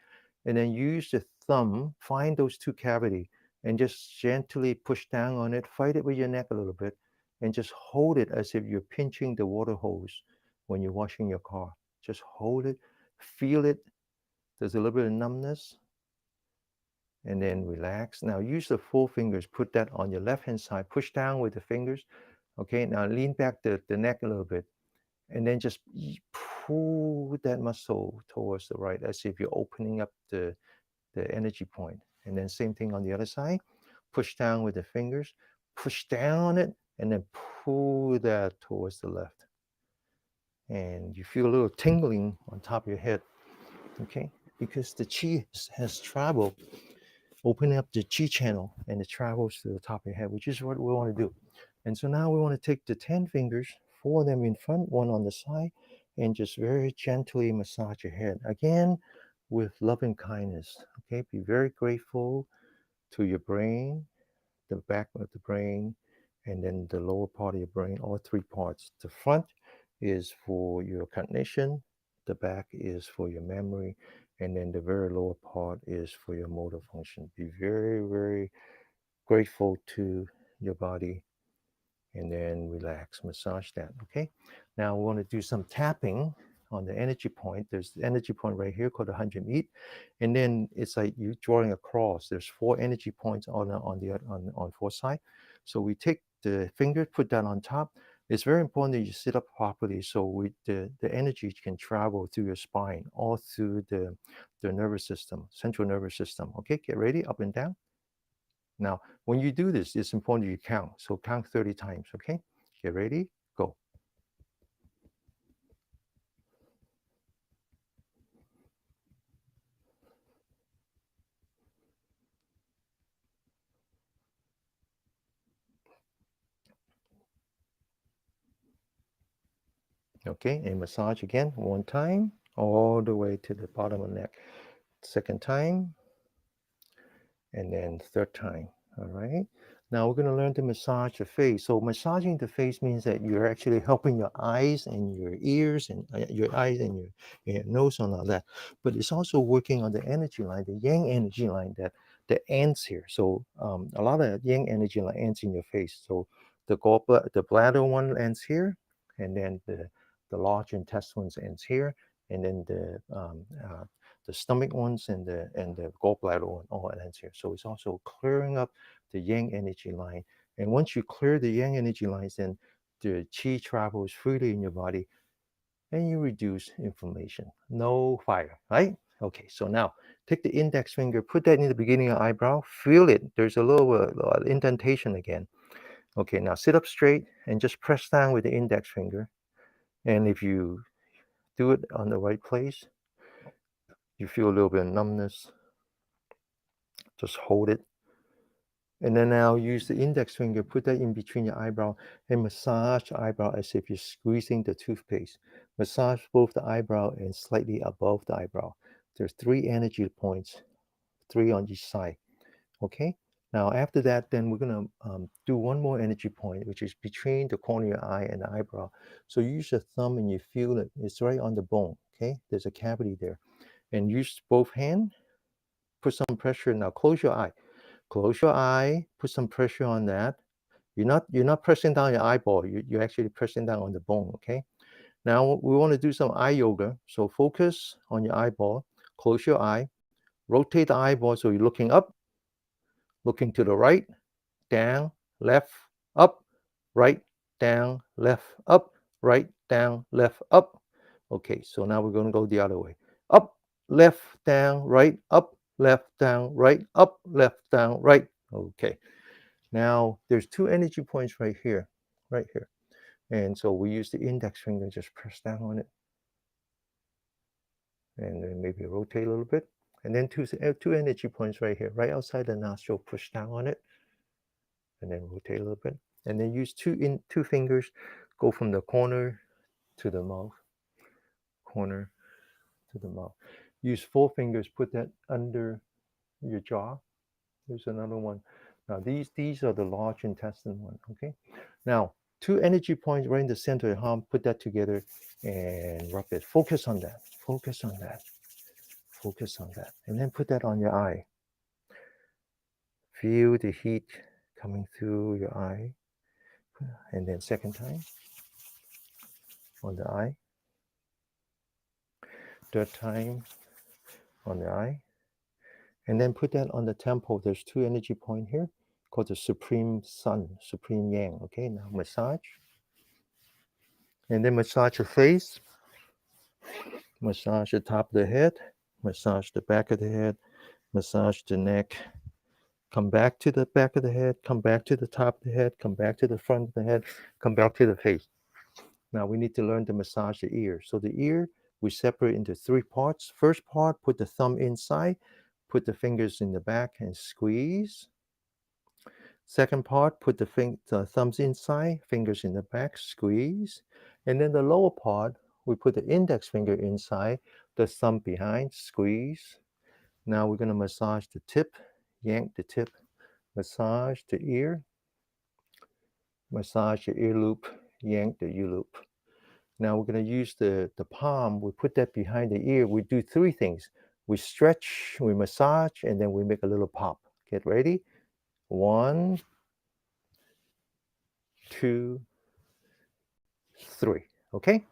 and then use the thumb, find those two cavities, and just gently push down on it, fight it with your neck a little bit, and just hold it as if you're pinching the water hose when you're washing your car. Just hold it, feel it. There's a little bit of numbness, and then relax. Now use the four fingers, put that on your left hand side, push down with the fingers. Okay, now lean back the neck a little bit, and then just pull that muscle towards the right as if you're opening up the energy point. And then same thing on the other side, push down with the fingers, push down on it, and then pull that towards the left. And you feel a little tingling on top of your head, okay? Because the chi has traveled, opening up the chi channel, and it travels to the top of your head, which is what we want to do. And so now we want to take the 10 fingers, four of them in front, one on the side, and just very gently massage your head. Again, with loving kindness, okay? Be very grateful to your brain, the back of the brain, and then the lower part of your brain, all three parts. The front is for your cognition, the back is for your memory, and then the very lower part is for your motor function. Be very, very grateful to your body, and then relax, massage that. Okay, now we want to do some tapping on the energy point. There's the energy point right here called 100 meet, and then it's like you drawing a cross. There's four energy points on four sides. So we take the finger, put that on top. It's very important that you sit up properly so the energy can travel through your spine, all through the nervous system, central nervous system. Okay, get ready, up and down. Now, when you do this, it's important you count. So count 30 times, okay? Get ready, go. Okay, and massage again, one time, all the way to the bottom of the neck. Second time, and then third time, all right? Now we're gonna learn to massage the face. So massaging the face means that you're actually helping your eyes and your ears and your eyes and your nose and all that. But it's also working on the energy line, the yang energy line that ends here. So a lot of yang energy line ends in your face. So the bladder one ends here, and then the large intestines ends here, and then the stomach ones and the gallbladder one all ends here. So it's also clearing up the yang energy line. And once you clear the yang energy lines, then the qi travels freely in your body and you reduce inflammation. No fire, right? Okay, so now take the index finger, put that in the beginning of the eyebrow, feel it. There's a little indentation again. Okay, now sit up straight and just press down with the index finger. And if you do it on the right place, you feel a little bit of numbness. Just hold it. And then now use the index finger, put that in between your eyebrow and massage the eyebrow as if you're squeezing the toothpaste. Massage both the eyebrow and slightly above the eyebrow. There's three energy points, three on each side. Okay? Now after that, then we're gonna do one more energy point, which is between the corner of your eye and the eyebrow. So use your thumb and you feel it. It's right on the bone, okay? There's a cavity there. And use both hands, put some pressure. Now close your eye. Close your eye, put some pressure on that. You're not pressing down your eyeball. You're actually pressing down on the bone, okay? Now we want to do some eye yoga. So focus on your eyeball. Close your eye. Rotate the eyeball so you're looking up, looking to the right, down, left, up, right, down, left, up, right, down, left, up. Okay, so now we're going to go the other way. Up, left, down, right, up, left, down, right, up, left, down, right. Okay. Now there's two energy points right here, right here. And so we use the index finger, just press down on it. And then maybe rotate a little bit. And then two energy points right here, right outside the nostril, push down on it. And then rotate a little bit. And then use two fingers, go from the corner to the mouth, corner to the mouth. Use 4 fingers, put that under your jaw. There's another one. Now these are the large intestine one, okay? Now 2 energy points right in the center of the arm, put that together and rub it. Focus on that, focus on that, focus on that. And then put that on your eye. Feel the heat coming through your eye. And then second time on the eye. Third time on the eye. And then put that on the temple. There's 2 energy points here called the Supreme Sun, Supreme Yang. Okay, now massage. And then massage the face. Massage the top of the head. Massage the back of the head. Massage the neck. Come back to the back of the head. Come back to the top of the head. Come back to the front of the head. Come back to the face. Now we need to learn to massage the ear. So the ear, we separate into 3 parts. First part, put the thumb inside. Put the fingers in the back and squeeze. Second part, put the thumbs inside, fingers in the back, squeeze. And then the lower part, we put the index finger inside, the thumb behind, squeeze. Now we're going to massage the tip, yank the tip, massage the ear, massage the ear loop, yank the ear loop. Now we're going to use the palm, we put that behind the ear. We do 3 things. We stretch, we massage, and then we make a little pop. Get ready. 1, 2, 3. Okay.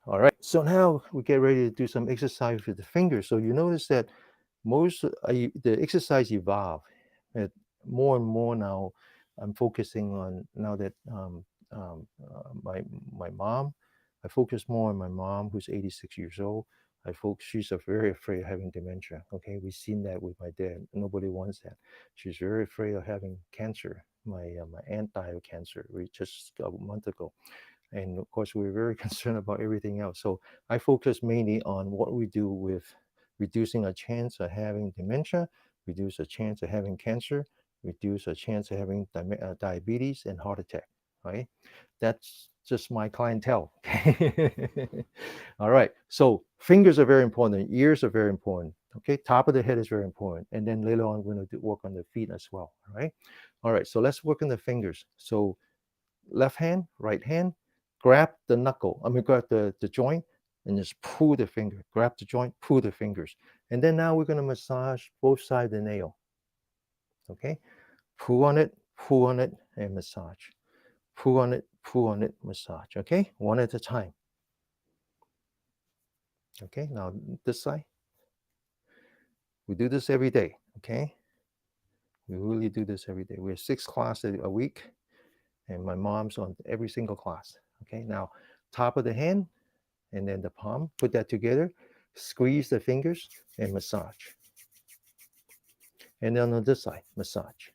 All right. So now we get ready to do some exercise with the fingers. So you notice that most the exercise evolve. More and more now, I'm focusing on now that my mom. I focus more on my mom, who's 86 years old. She's very afraid of having dementia. Okay, we've seen that with my dad. Nobody wants that. She's very afraid of having cancer. My aunt died of cancer just a month ago. And of course, we're very concerned about everything else. So I focus mainly on what we do with reducing a chance of having dementia, reduce a chance of having cancer, reduce a chance of having diabetes and heart attack, right? That's just my clientele. All right. So fingers are very important. Ears are very important. Okay. Top of the head is very important. And then later on, we're going to work on the feet as well. All right. All right. So let's work on the fingers. So left hand, right hand, grab the knuckle. Grab the joint and just pull the finger. Grab the joint, pull the fingers. And then now we're going to massage both sides of the nail. Okay. Pull on it, and massage. Pull on it, massage. Okay. One at a time. Okay. Now this side. We do this every day. Okay. We really do this every day. We have 6 classes a week. And my mom's on every single class. Okay, now top of the hand and then the palm, put that together, squeeze the fingers and massage. And then on this side, massage.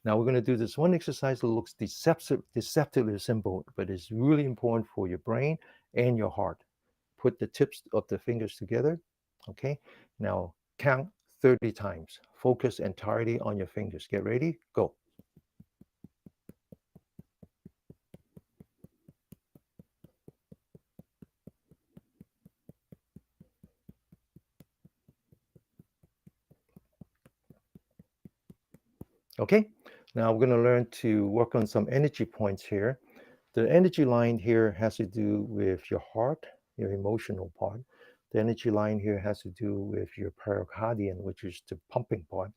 Now we're going to do this one exercise that looks deceptively simple, but it's really important for your brain and your heart. Put the tips of the fingers together. Okay, now count 30 times. Focus entirely on your fingers. Get ready, go. Okay, now we're going to learn to work on some energy points here. The energy line here has to do with your heart, your emotional part. The energy line here has to do with your pericardium, which is the pumping part.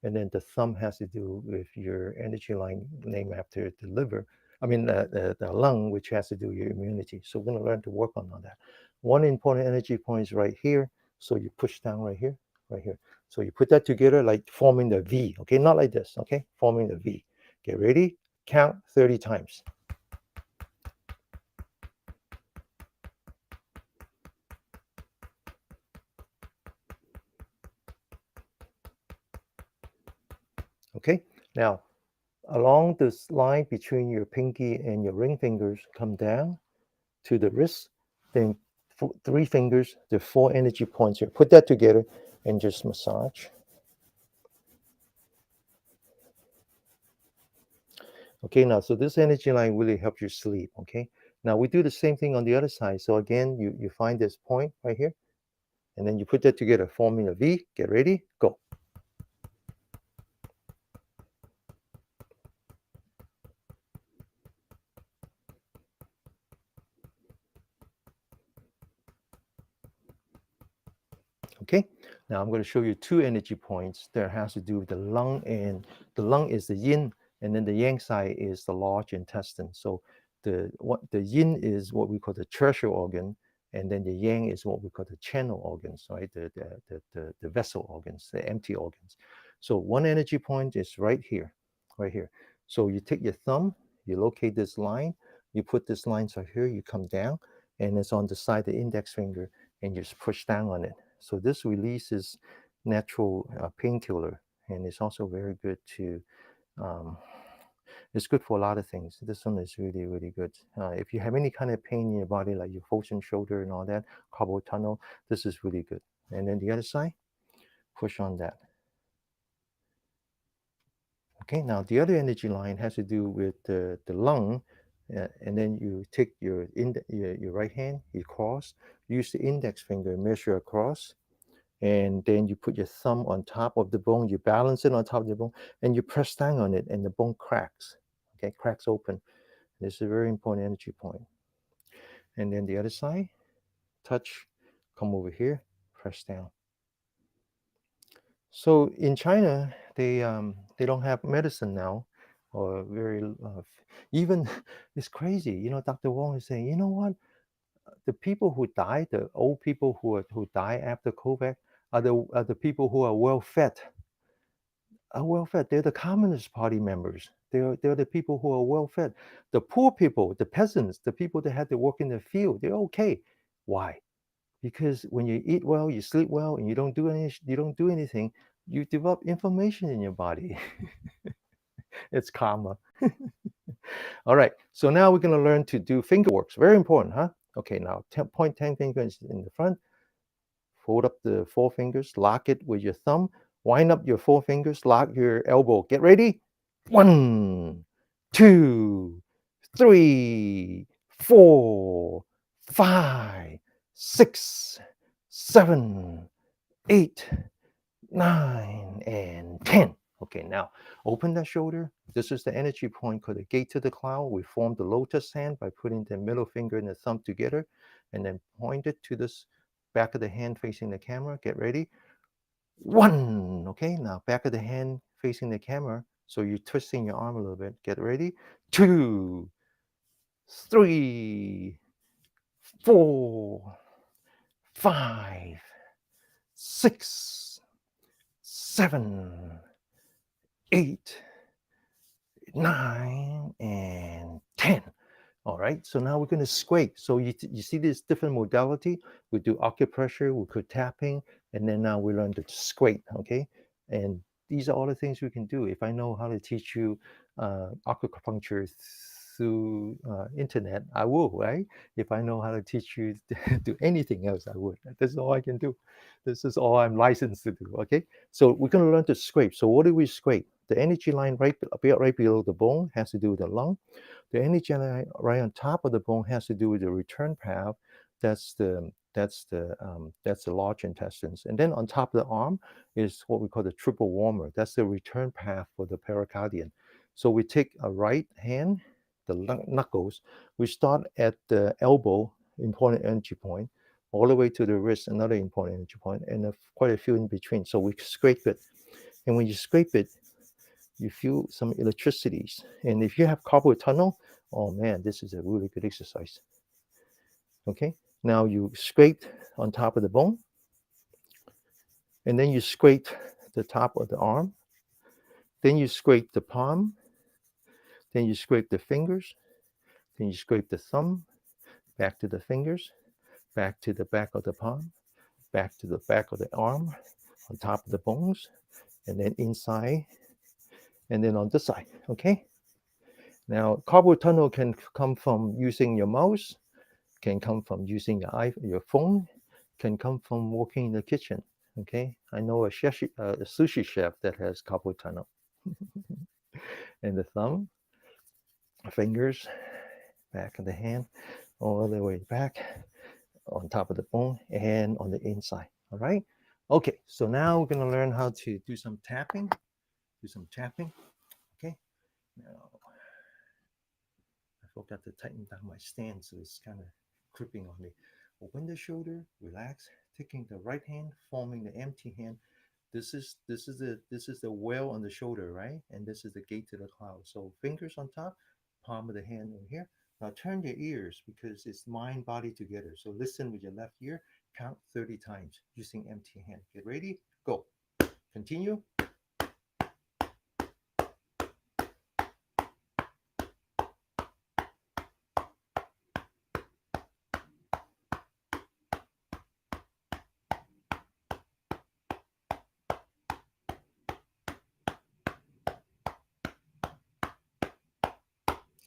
And then the thumb has to do with your energy line named after the liver. The lung, which has to do with your immunity. So we're going to learn to work on that. One important energy point is right here. So you push down right here, right here. So you put that together like forming the V, okay? Not like this, okay? Forming the V. Get ready, count 30 times. Okay, now along this line between your pinky and your ring fingers, come down to the wrist, then 3 fingers, the 4 energy points here. Put that together and just massage. Okay, now, so this energy line really helps you sleep, okay? Now we do the same thing on the other side. So again, you find this point right here, and then you put that together, forming a V. Get ready, go. Okay, now I'm going to show you two energy points that has to do with the lung, and the lung is the yin, and then the yang side is the large intestine. So the yin is what we call the treasure organ, and then the yang is what we call the channel organs, right? The vessel organs, the empty organs. So one energy point is right here, right here. So you take your thumb, you locate this line, you put this line so here, you come down, and it's on the side of the index finger, and you just push down on it. So this releases natural painkiller, and it's also very good to. Um, it's good for a lot of things. This one is really, really good. If you have any kind of pain in your body, like your frozen shoulder and all that, carpal tunnel, this is really good. And then the other side, push on that. Okay, now the other energy line has to do with the lung, and then you take your right hand, you cross, use the index finger, measure across, and then you put your thumb on top of the bone, you balance it on top of the bone, and you press down on it, and the bone cracks. Okay, cracks open. This is a very important energy point. And then the other side, touch, come over here, press down. So in China, they don't have medicine now, or very even it's crazy. You know, Dr. Wong is saying, you know what? The people who die, the old people who die after COVID, are the people who are well fed. Are well fed. They're the Communist Party members. They're the people who are well fed. The poor people, the peasants, the people that had to work in the field, they're okay. Why? Because when you eat well, you sleep well, and you don't do anything, you develop inflammation in your body. It's karma. All right. So now we're going to learn to do finger works. Very important, huh? Okay. Now point 10 fingers in the front. Fold up the four fingers. Lock it with your thumb. Wind up your four fingers. Lock your elbow. Get ready. 1, 2, 3, 4, 5, 6, 7, 8, 9, and 10. Okay, now open the shoulder. This is the energy point called the gate to the cloud. We form the lotus hand by putting the middle finger and the thumb together, and then point it to this back of the hand facing the camera. Get ready. 1. Okay, now back of the hand facing the camera. So you're twisting your arm a little bit. Get ready. 2, 3, 4, 5, 6, 7, 8, 9, and 10. All right, so now we're going to scrape. So you see this different modality. We do acupressure, we do tapping, and then now we learn to scrape, okay? And these are all the things we can do. If I know how to teach you acupuncture through internet, I will, right? If I know how to teach you to do anything else, I would. This is all I can do. This is all I'm licensed to do, okay? So we're going to learn to scrape. So what do we scrape? The energy line right below the bone has to do with the lung. The energy line right on top of the bone has to do with the return path. That's the large intestines. And then on top of the arm is what we call the triple warmer. That's the return path for the pericardium. So we take a right hand, the knuckles. We start at the elbow, important energy point, all the way to the wrist, another important energy point, and quite a few in between. So we scrape it. And when you scrape it, you feel some electricities. And if you have carpal tunnel, oh man, this is a really good exercise. Okay, now you scrape on top of the bone, and then you scrape the top of the arm, then you scrape the palm, then you scrape the fingers, then you scrape the thumb, back to the fingers, back to the back of the palm, back to the back of the arm, on top of the bones, and then inside, and then on this side. Okay, now carpal tunnel can come from using your mouse, can come from using your phone, can come from working in the kitchen. Okay, I know a sushi chef that has carpal tunnel. And the thumb, fingers, Back of the hand, all the way back on top of the bone and on the inside. All right. Okay. So now we're going to learn how to do some tapping. Do some tapping. Okay. Now I forgot to tighten down my stand, so it's kind of creeping on me. Open the shoulder, relax, taking the right hand, forming the empty hand. This is the well on the shoulder, right? And this is the gate to the cloud. So fingers on top, palm of the hand over here. Now turn your ears because it's mind body together. So listen with your left ear, count 30 times using empty hand. Get ready, go. Continue.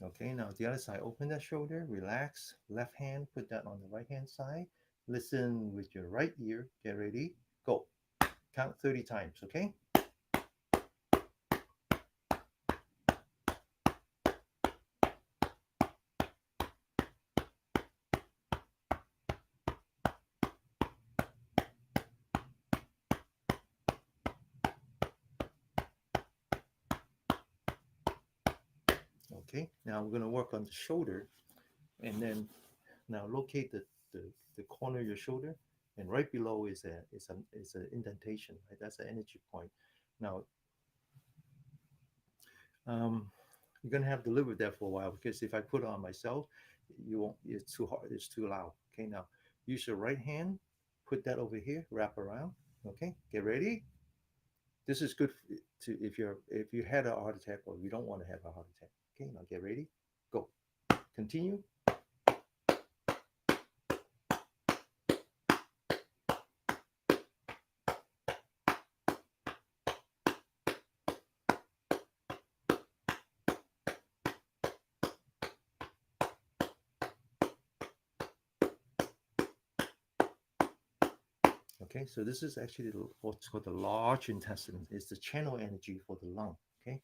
Okay, now the other side, open that shoulder, relax, left hand, put that on the right hand side. Listen with your right ear, get ready, go. Count 30 times, okay? Okay, now we're gonna work on the shoulder and then now locate the corner of your shoulder and right below is an indentation, right? That's an energy point. Now, you're gonna have to live with that for a while because if I put it on myself, you won't. It's too hard. It's too loud. Okay, now use your right hand. Put that over here. Wrap around. Okay, get ready. This is good to if you had a heart attack or you don't want to have a heart attack. Okay, now get ready. Go. Continue. Okay, so this is actually what's called the large intestine. It's the channel energy for the lung. Okay,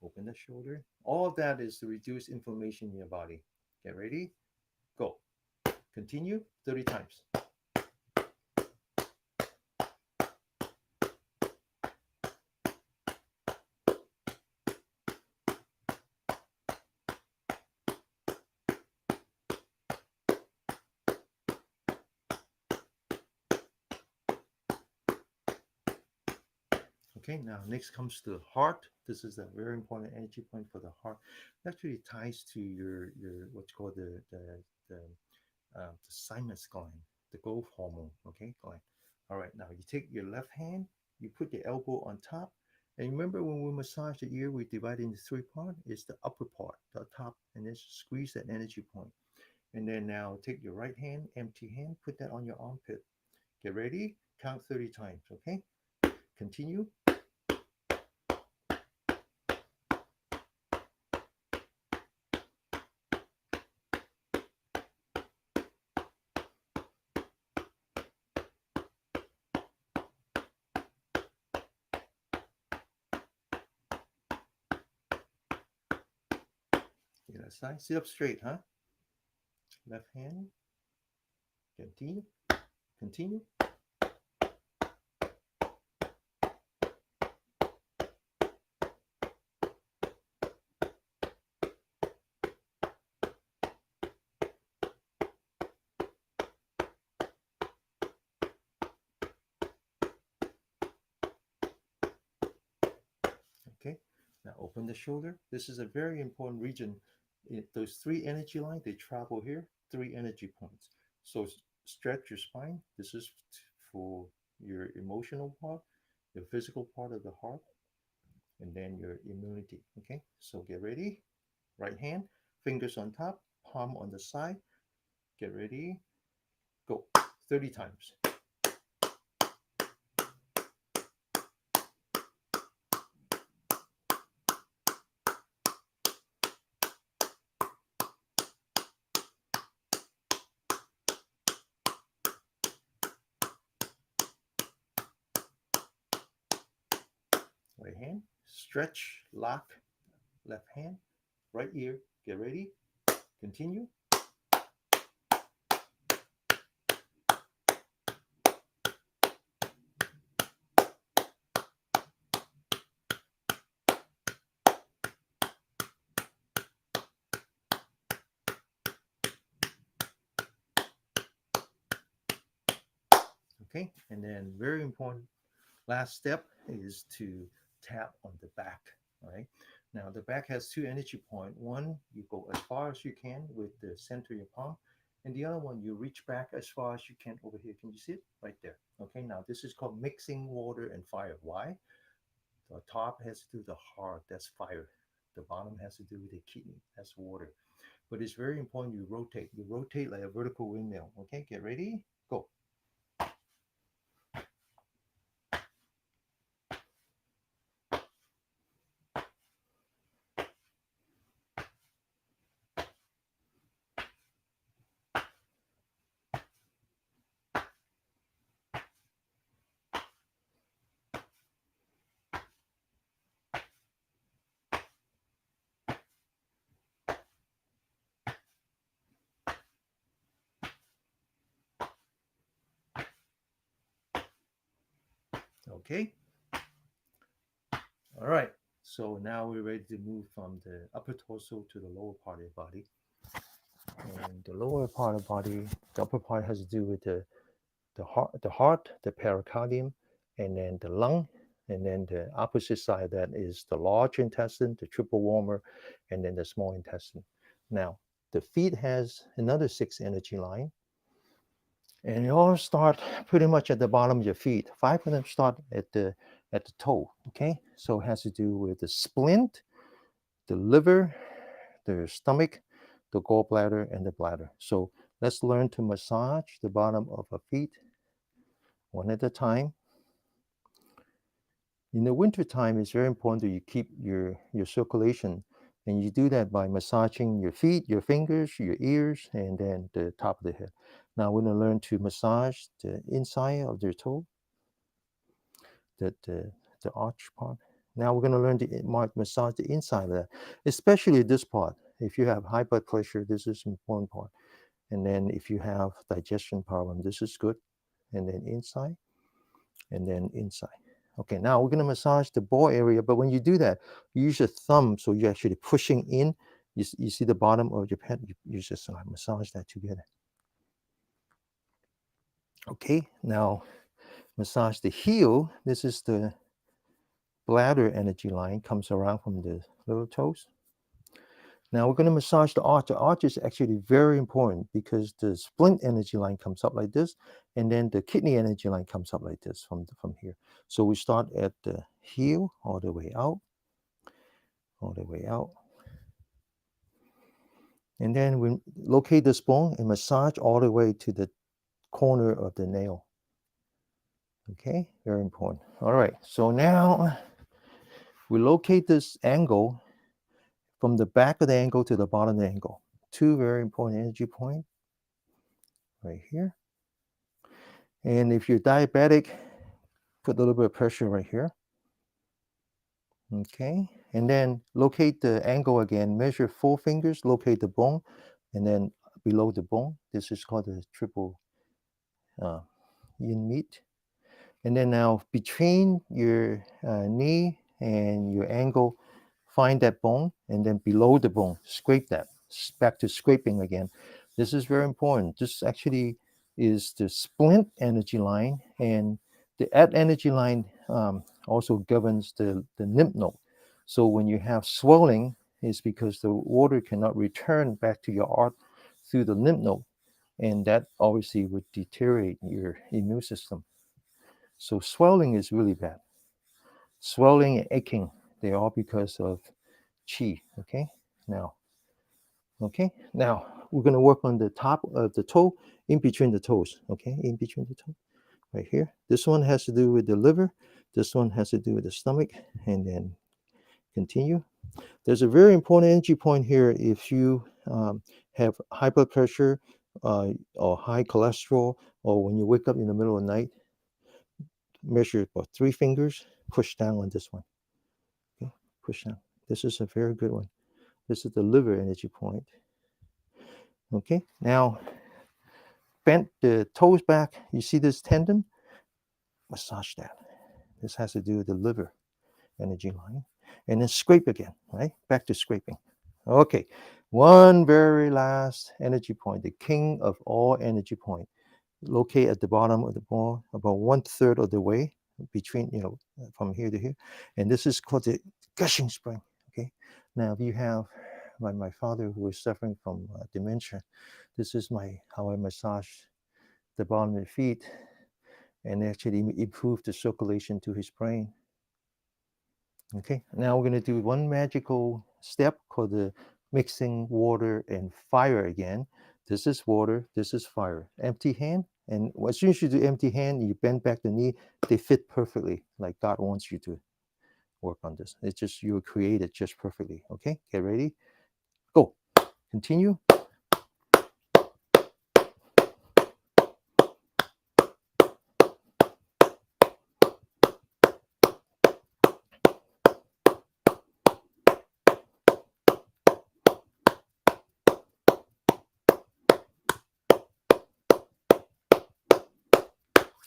open the shoulder. All of that is to reduce inflammation in your body. Get ready. Go. Continue 30 times. Okay, now next comes the heart. This is a very important energy point for the heart. It actually ties to your what's called the thymus gland, the growth hormone. Okay, gland. All right, now you take your left hand, you put the elbow on top, and remember when we massage the ear, we divide it into three parts. It's the upper part, the top, and then squeeze that energy point. And then now take your right hand, empty hand, put that on your armpit. Get ready. Count 30 times. Okay. Continue. The other side. Sit up straight, huh? Left hand. Continue. Continue. Okay. Now open the shoulder. This is a very important region. Those three energy lines, they travel here, three energy points. So stretch your spine. This is for your emotional part, your physical part of the heart, and then your immunity. Okay. So get ready. Right hand, fingers on top, palm on the side. Get ready. Go. 30 times. Right hand, stretch, lock, left hand, right ear. Get ready. Continue. Okay, and then very important last step is to tap on the back. All right. Now the back has two energy points. One, you go as far as you can with the center of your palm, and the other one you reach back as far as you can over here. Can you see it right there? Okay. Now this is called mixing water and fire. Why? The top has to do with the heart. That's fire. The bottom has to do with the kidney. That's water. But it's very important you rotate. You rotate like a vertical windmill. Okay. Get ready. Go. Okay. All right. So now we're ready to move from the upper torso to the lower part of the body. And the lower part of the body, the upper part has to do with the heart, the pericardium, and then the lung. And then the opposite side of that is the large intestine, the triple warmer, and then the small intestine. Now, the feet has another six energy line. And they all start pretty much at the bottom of your feet. Five of them start at the toe. Okay, so it has to do with the splint, the liver, the stomach, the gallbladder, and the bladder. So let's learn to massage the bottom of our feet one at a time. In the winter time, it's very important that you keep your circulation, and you do that by massaging your feet, your fingers, your ears, and then the top of the head. Now we're going to learn to massage the inside of the toe, the arch part. Now we're going to learn to massage the inside of that, especially this part. If you have high blood pressure, this is an important part. And then if you have digestion problem, this is good. And then inside, and then inside. Okay, now we're going to massage the ball area, but when you do that, you use your thumb, so you're actually pushing in. You see the bottom of your pen, you just massage that together. Okay, now massage the heel. This is the bladder energy line, comes around from the little toes. Now we're going to massage the arch. The arch is actually very important because the splint energy line comes up like this, and then the kidney energy line comes up like this from here. So we start at the heel all the way out, all the way out. And then we locate this bone and massage all the way to the corner of the nail. Okay, very important. All right, so now we locate this angle from the back of the angle to the bottom of the angle. Two very important energy points right here. And if you're diabetic, put a little bit of pressure right here. Okay, and then locate the angle again. Measure 4 fingers, locate the bone, and then below the bone. This is called the triple yin meet. And then now between your knee and your ankle, find that bone, and then below the bone, scrape that. Back to scraping again. This is very important. This actually is the splint energy line, and the energy line also governs the lymph node. So when you have swelling, it's because the water cannot return back to your heart through the lymph node, and that obviously would deteriorate your immune system. So swelling is really bad. Swelling and aching, they're all because of qi. Okay, now we're going to work on the top of the toe, in between the toes. Okay, in between the toe, right here. This one has to do with the liver. This one has to do with the stomach, and then continue. There's a very important energy point here. If you have high blood pressure or high cholesterol, or when you wake up in the middle of the night, measure about 3 fingers, push down on this one. Okay, push down. This is a very good one. This is the liver energy point. Okay, now bend the toes back. You see this tendon? Massage that. This has to do with the liver energy line. And then scrape again, right? Back to scraping. Okay, one very last energy point, the king of all energy point. Locate at the bottom of the ball, about 1/3 of the way between, from here to here. And this is called the gushing spring. Okay, now if you have, like my father who is suffering from dementia, this is how I massage the bottom of the feet and actually improve the circulation to his brain. Okay, now we're going to do one magical step called the mixing water and fire again. This is water, this is fire. Empty hand, and as soon as you do empty hand, you bend back the knee, they fit perfectly like God wants you to work on this. It's just you create it just perfectly. Okay, get ready, go. Continue.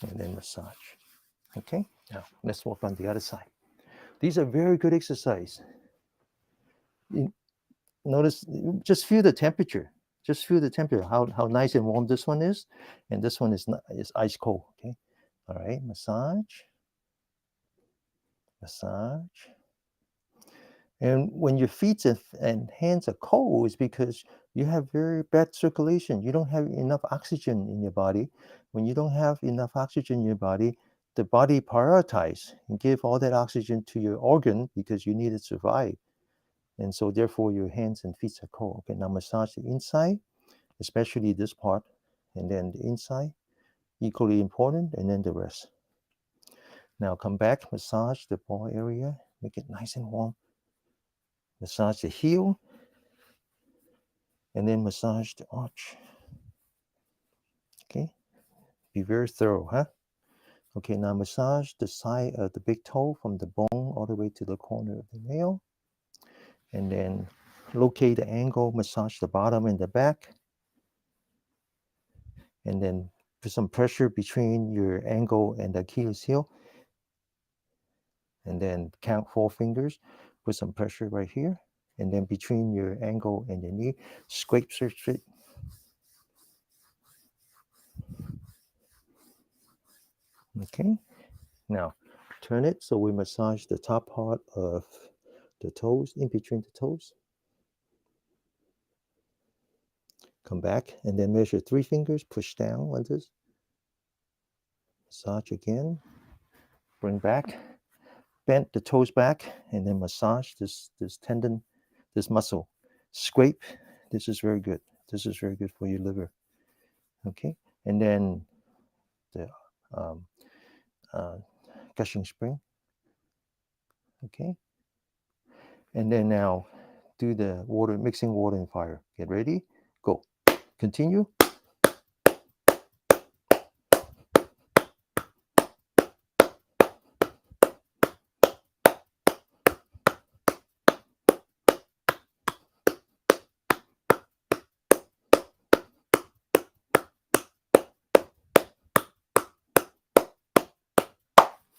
And then massage. Okay, now let's work on the other side. These are very good exercise. Notice, just feel the temperature. Just feel the temperature, how nice and warm this one is. And this one is ice cold. Okay. All right. Massage. Massage. And when your feet and hands are cold, it's because you have very bad circulation. You don't have enough oxygen in your body. When you don't have enough oxygen in your body, the body prioritize and give all that oxygen to your organ because you need it to survive. And so therefore your hands and feet are cold. Okay, now massage the inside, especially this part, and then the inside, equally important, and then the rest. Now come back, massage the ball area, make it nice and warm. Massage the heel, and then massage the arch. Okay, be very thorough, huh? Okay, now massage the side of the big toe from the bone all the way to the corner of the nail. And then locate the angle, massage the bottom and the back. And then put some pressure between your ankle and the Achilles heel. And then count 4 fingers, put some pressure right here. And then between your ankle and your knee, scrape, search it. Okay, now turn it so we massage the top part of the toes, in between the toes. Come back and then measure 3 fingers, push down like this. Massage again, bring back, bend the toes back, and then massage this tendon, this muscle. Scrape, this is very good. This is very good for your liver. Okay, and then the gushing spring. Okay, and then now do the water, mixing water and fire. Get ready, go. Continue.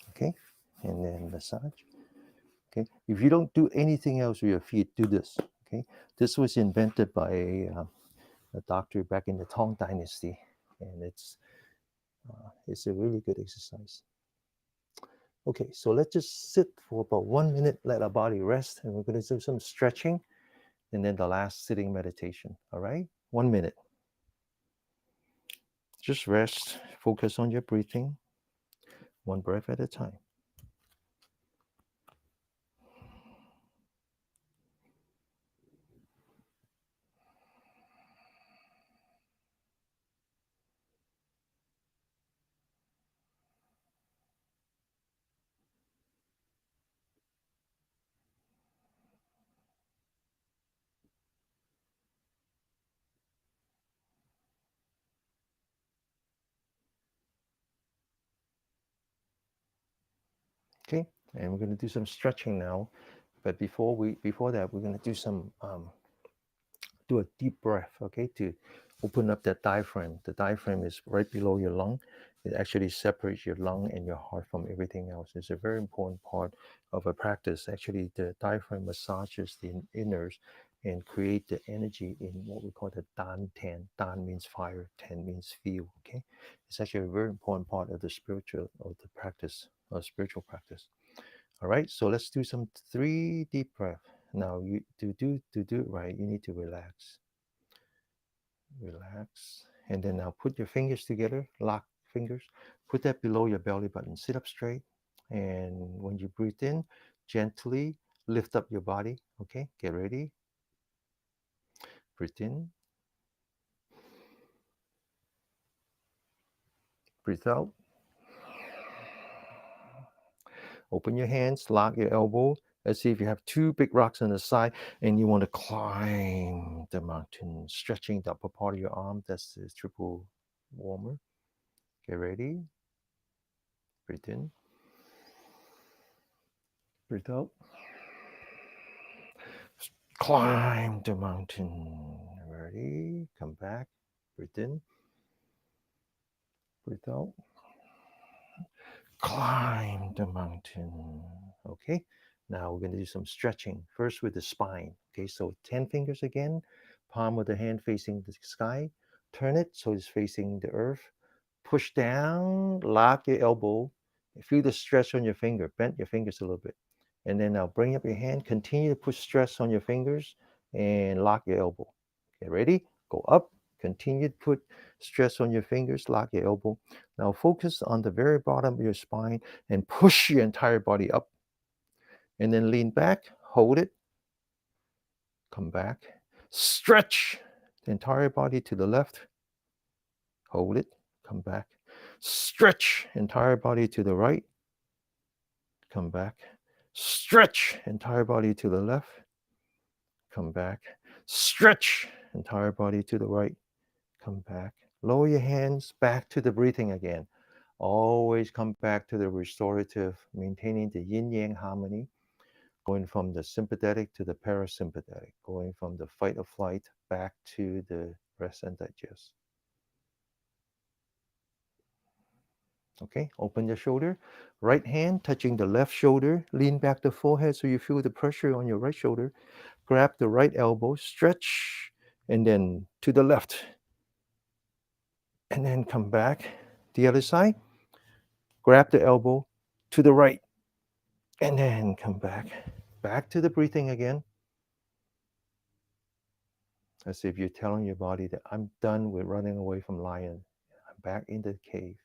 Okay, and then massage. Okay, if you don't do anything else with your feet, do this. Okay, this was invented by a doctor back in the Tang Dynasty, and it's a really good exercise. Okay, so let's just sit for about 1 minute, let our body rest, and we're going to do some stretching, and then the last sitting meditation. All right, 1 minute. Just rest, focus on your breathing, one breath at a time. Okay, and we're going to do some stretching now. But before that, we're going to do some do a deep breath, okay, to open up that diaphragm. The diaphragm is right below your lung. It actually separates your lung and your heart from everything else. It's a very important part of a practice. Actually, the diaphragm massages the inners and create the energy in what we call the Dan Ten. Dan means fire, Ten means feel. Okay, it's actually a very important part of the spiritual of the practice, spiritual practice. All right, so let's do some three deep breath. Now, you to do it right, you need to relax, relax, and then now put your fingers together, lock fingers, put that below your belly button, sit up straight, and when you breathe in, gently lift up your body. Okay, get ready. Breathe in, breathe out. Open your hands, lock your elbow. Let's see if you have two big rocks on the side and you want to climb the mountain, stretching the upper part of your arm. That's the triple warmer. Get ready. Breathe in. Breathe out. Climb the mountain. Ready? Come back. Breathe in. Breathe out. Climb the mountain. Okay. Now we're going to do some stretching. First with the spine. Okay. So 10 fingers again. Palm of the hand facing the sky. Turn it so it's facing the earth. Push down. Lock your elbow. Feel the stretch on your finger. Bend your fingers a little bit. And then now bring up your hand. Continue to put stress on your fingers and lock your elbow. Okay, ready? Go up. Continue to put stress on your fingers, lock your elbow. Now focus on the very bottom of your spine and push your entire body up. And then lean back, hold it, come back. Stretch the entire body to the left, hold it, come back. Stretch entire body to the right, come back. Stretch entire body to the left, come back. Stretch entire body to the right, come back. Lower your hands back to the breathing again. Always come back to the restorative, maintaining the yin yang harmony, going from the sympathetic to the parasympathetic, going from the fight or flight back to the rest and digest. Okay, open the shoulder. Right hand touching the left shoulder. Lean back the forehead so you feel the pressure on your right shoulder. Grab the right elbow, stretch, and then to the left. And then come back. The other side. Grab the elbow to the right. And then come back. Back to the breathing again. As if you're telling your body that I'm done with running away from lion. I'm back in the cave.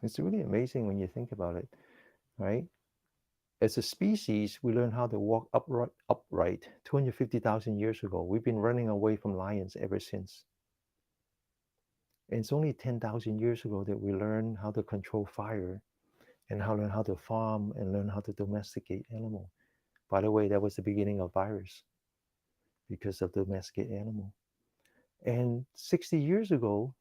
It's really amazing when you think about it, right? As a species, we learned how to walk upright 250,000 years ago. We've been running away from lions ever since. And it's only 10,000 years ago that we learned how to control fire and learn how to farm and learn how to domesticate animal. By the way, that was the beginning of virus because of domesticate animal. And 60 years ago,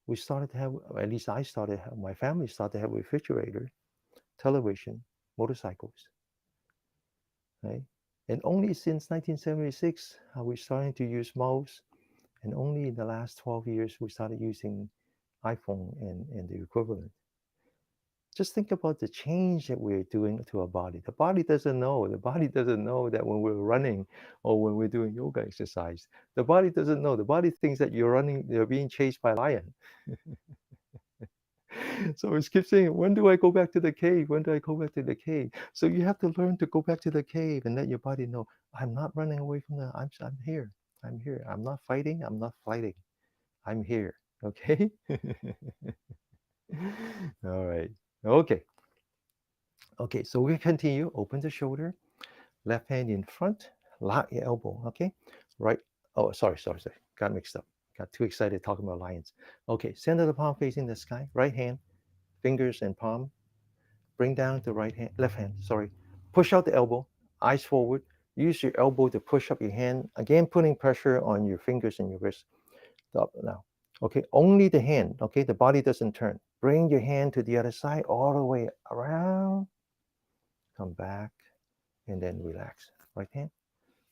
we started to have, at least I started, my family started to have a refrigerator, television, motorcycles, right? And only since 1976 are we starting to use mouse, and only in the last 12 years we started using iPhone and the equivalent. Just think about the change that we're doing to our body. The body doesn't know. The body doesn't know that when we're running or when we're doing yoga exercise, the body doesn't know. The body thinks that you're running, you're being chased by a lion. So it keeps saying, when do I go back to the cave? When do I go back to the cave? So you have to learn to go back to the cave and let your body know, I'm not running away from the, I'm here. I'm here. I'm not fighting. I'm not fighting. I'm here. Okay. All right. Okay. Okay. So we continue. Open the shoulder. Left hand in front. Lock your elbow. Okay. Right. Oh, sorry. Got mixed up. Got too excited talking about lions. Okay. Center the palm facing the sky. Right hand, fingers and palm. Bring down the right hand, left hand. Sorry. Push out the elbow. eyes forward. Use your elbow to push up your hand. Again, putting pressure on your fingers and your wrist. Up now. Okay, only the hand. Okay, the body doesn't turn. Bring your hand to the other side, all the way around. Come back, and then relax. Right hand,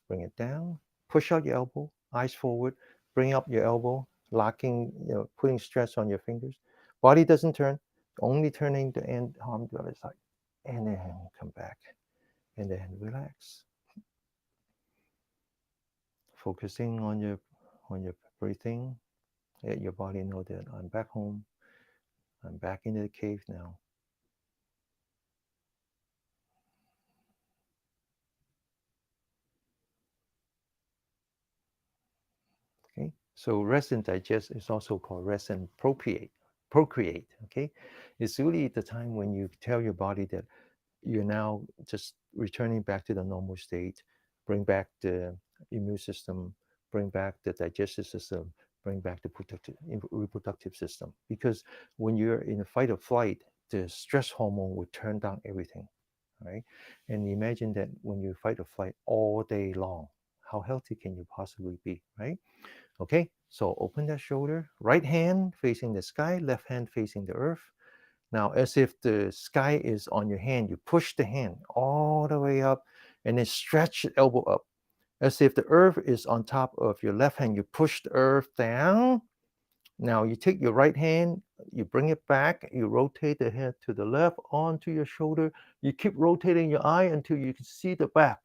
bring it down. Push out your elbow, eyes forward. Bring up your elbow, locking, putting stress on your fingers. Body doesn't turn, only turning the end arm to the other side. And then come back, and then relax. Focusing on your breathing. Let your body know that I'm back home. I'm back into the cave now. Okay, so rest and digest is also called rest and procreate. Okay, it's really the time when you tell your body that you're now just returning back to the normal state. Bring back the immune system, bring back the digestive system, bring back the reproductive system. Because when you're in a fight or flight, the stress hormone will turn down everything, right? And imagine that when you fight or flight all day long, how healthy can you possibly be, right? Okay, so open that shoulder, right hand facing the sky, left hand facing the earth. Now, as if the sky is on your hand, you push the hand all the way up and then stretch the elbow up. As if the earth is on top of your left hand, you push the earth down. Now, you take your right hand, you bring it back, you rotate the head to the left onto your shoulder. You keep rotating your eye until you can see the back.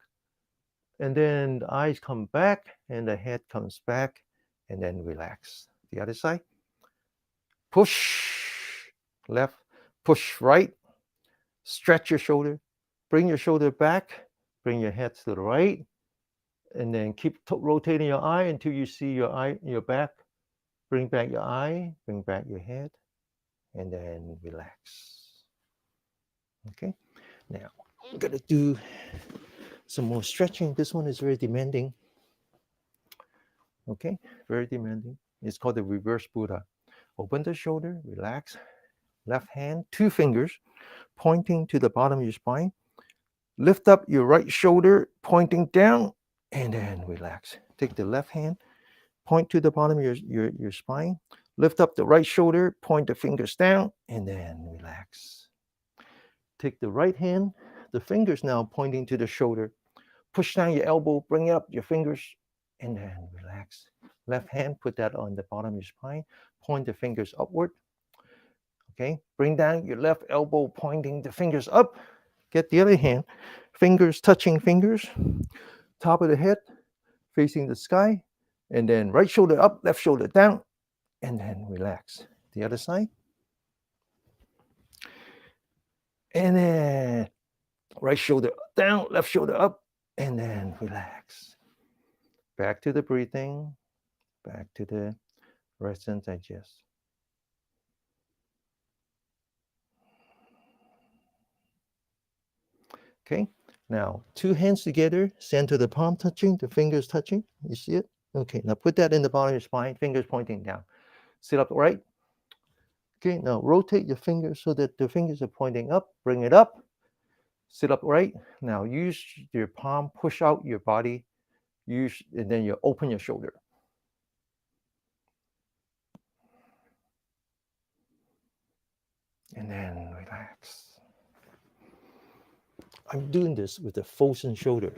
And then the eyes come back and the head comes back, and then relax. The other side. Push left, push right, stretch your shoulder, bring your shoulder back, bring your head to the right, and then keep rotating your eye until you see your back. Bring back your eye, bring back your head, and then relax. Okay, now I'm gonna do some more stretching. This one is very demanding. Okay, very demanding. It's called the reverse Buddha. Open the shoulder, relax. Left hand, two fingers pointing to the bottom of your spine. Lift up your right shoulder, pointing down, and then relax. Take the left hand, point to the bottom of your spine. Lift up the right shoulder, point the fingers down, and then relax. Take the right hand, the fingers now pointing to the shoulder. Push down your elbow, bring up your fingers, and then relax. Left hand, put that on the bottom of your spine. Point the fingers upward. Okay, bring down your left elbow, pointing the fingers up. Get the other hand, fingers touching fingers, top of the head facing the sky, and then right shoulder up, left shoulder down, and then relax. The other side. And then right shoulder down, left shoulder up, and then relax. Back to the breathing, back to the rest and digest. Okay, now two hands together, center the palm touching, the fingers touching. You see it? Okay, now put that in the bottom of your spine, fingers pointing down. Sit up right. Okay, now rotate your fingers so that the fingers are pointing up. Bring it up. Sit up right. Now use your palm, push out your body. And then you open your shoulder. And then relax. I'm doing this with a frozen shoulder.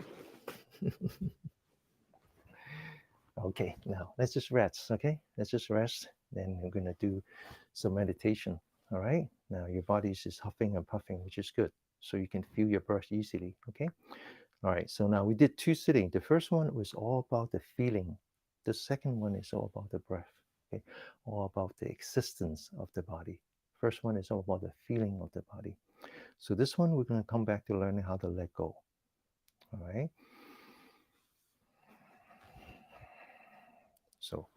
Okay, now let's just rest. Okay, let's just rest. Then we're gonna do some meditation. All right. Now your body is just huffing and puffing, which is good. So you can feel your breath easily. Okay. All right. So now we did two sittings. The first one was all about the feeling. The second one is all about the breath. Okay. All about the existence of the body. First one is all about the feeling of the body. So this one we're gonna come back to learning how to let go. All right. So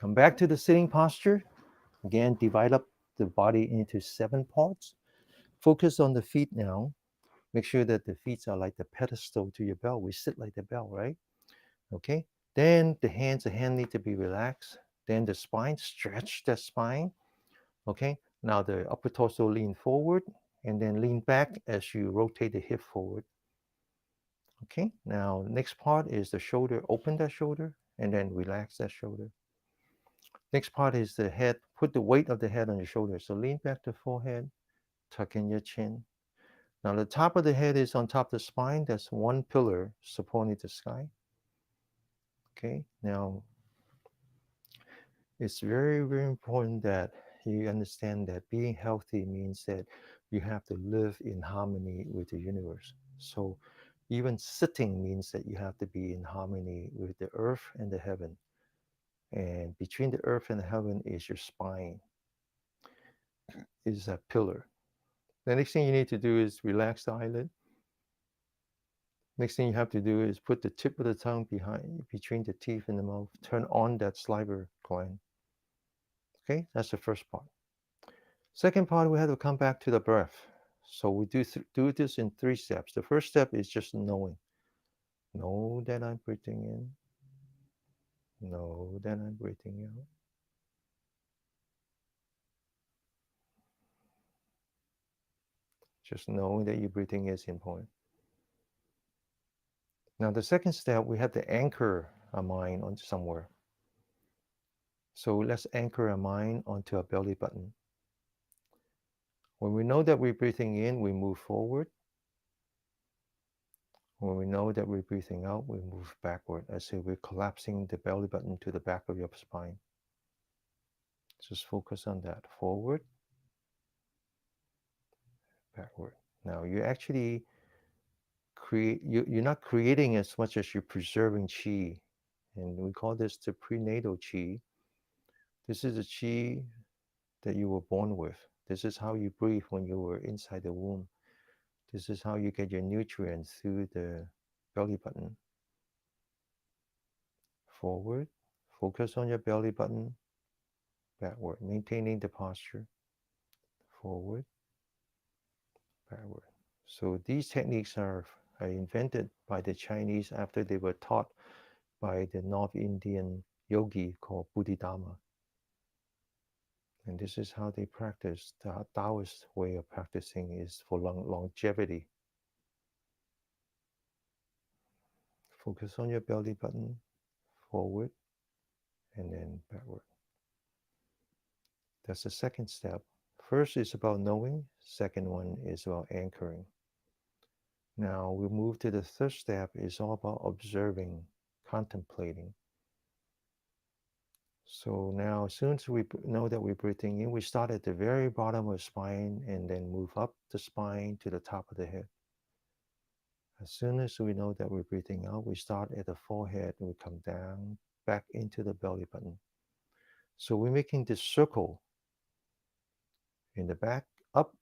come back to the sitting posture. Again, divide up the body into 7 parts. Focus on the feet now. Make sure that the feet are like the pedestal to your bell. We sit like the bell, right? Okay. Then the hand need to be relaxed. Then the spine, stretch the spine. Okay. Now the upper torso lean forward and then lean back as you rotate the hip forward. Okay, now next part is the shoulder. Open that shoulder and then relax that shoulder. Next part is the head. Put the weight of the head on your shoulder. So lean back the forehead, tuck in your chin. Now the top of the head is on top of the spine. That's one pillar supporting the sky. Okay, now it's very, very important that you understand that being healthy means that you have to live in harmony with the universe. So even sitting means that you have to be in harmony with the earth and the heaven. And between the earth and the heaven is your spine, is a pillar. The next thing you need to do is relax the eyelid. Next thing you have to do is put the tip of the tongue behind between the teeth and the mouth. Turn on that saliva gland. Okay, that's the first part. Second part, we have to come back to the breath. So we do this in three steps. The first step is just knowing. Know that I'm breathing in. Know that I'm breathing out. Just knowing that you're breathing is important. Now, the second step, we have to anchor our mind onto somewhere. So let's anchor our mind onto our belly button. When we know that we're breathing in, we move forward. When we know that we're breathing out, we move backward as if we're collapsing the belly button to the back of your spine. Just focus on that. Forward, backward. Now you actually you're not creating as much as you're preserving chi. And we call this the prenatal chi. This is a chi that you were born with. This is how you breathe when you were inside the womb. This is how you get your nutrients through the belly button. Forward, focus on your belly button, backward, maintaining the posture. Forward, backward. So these techniques are invented by the Chinese after they were taught by the North Indian yogi called Bodhidharma. And this is how they practice. The Taoist way of practicing is for longevity. Focus on your belly button, forward, and then backward. That's the second step. First is about knowing, second one is about anchoring. Now we move to the third step, is all about observing, contemplating. So now as soon as we know that we're breathing in, we start at the very bottom of the spine and then move up the spine to the top of the head. As soon as we know that we're breathing out, we start at the forehead and we come down back into the belly button. So we're making this circle in the back, up,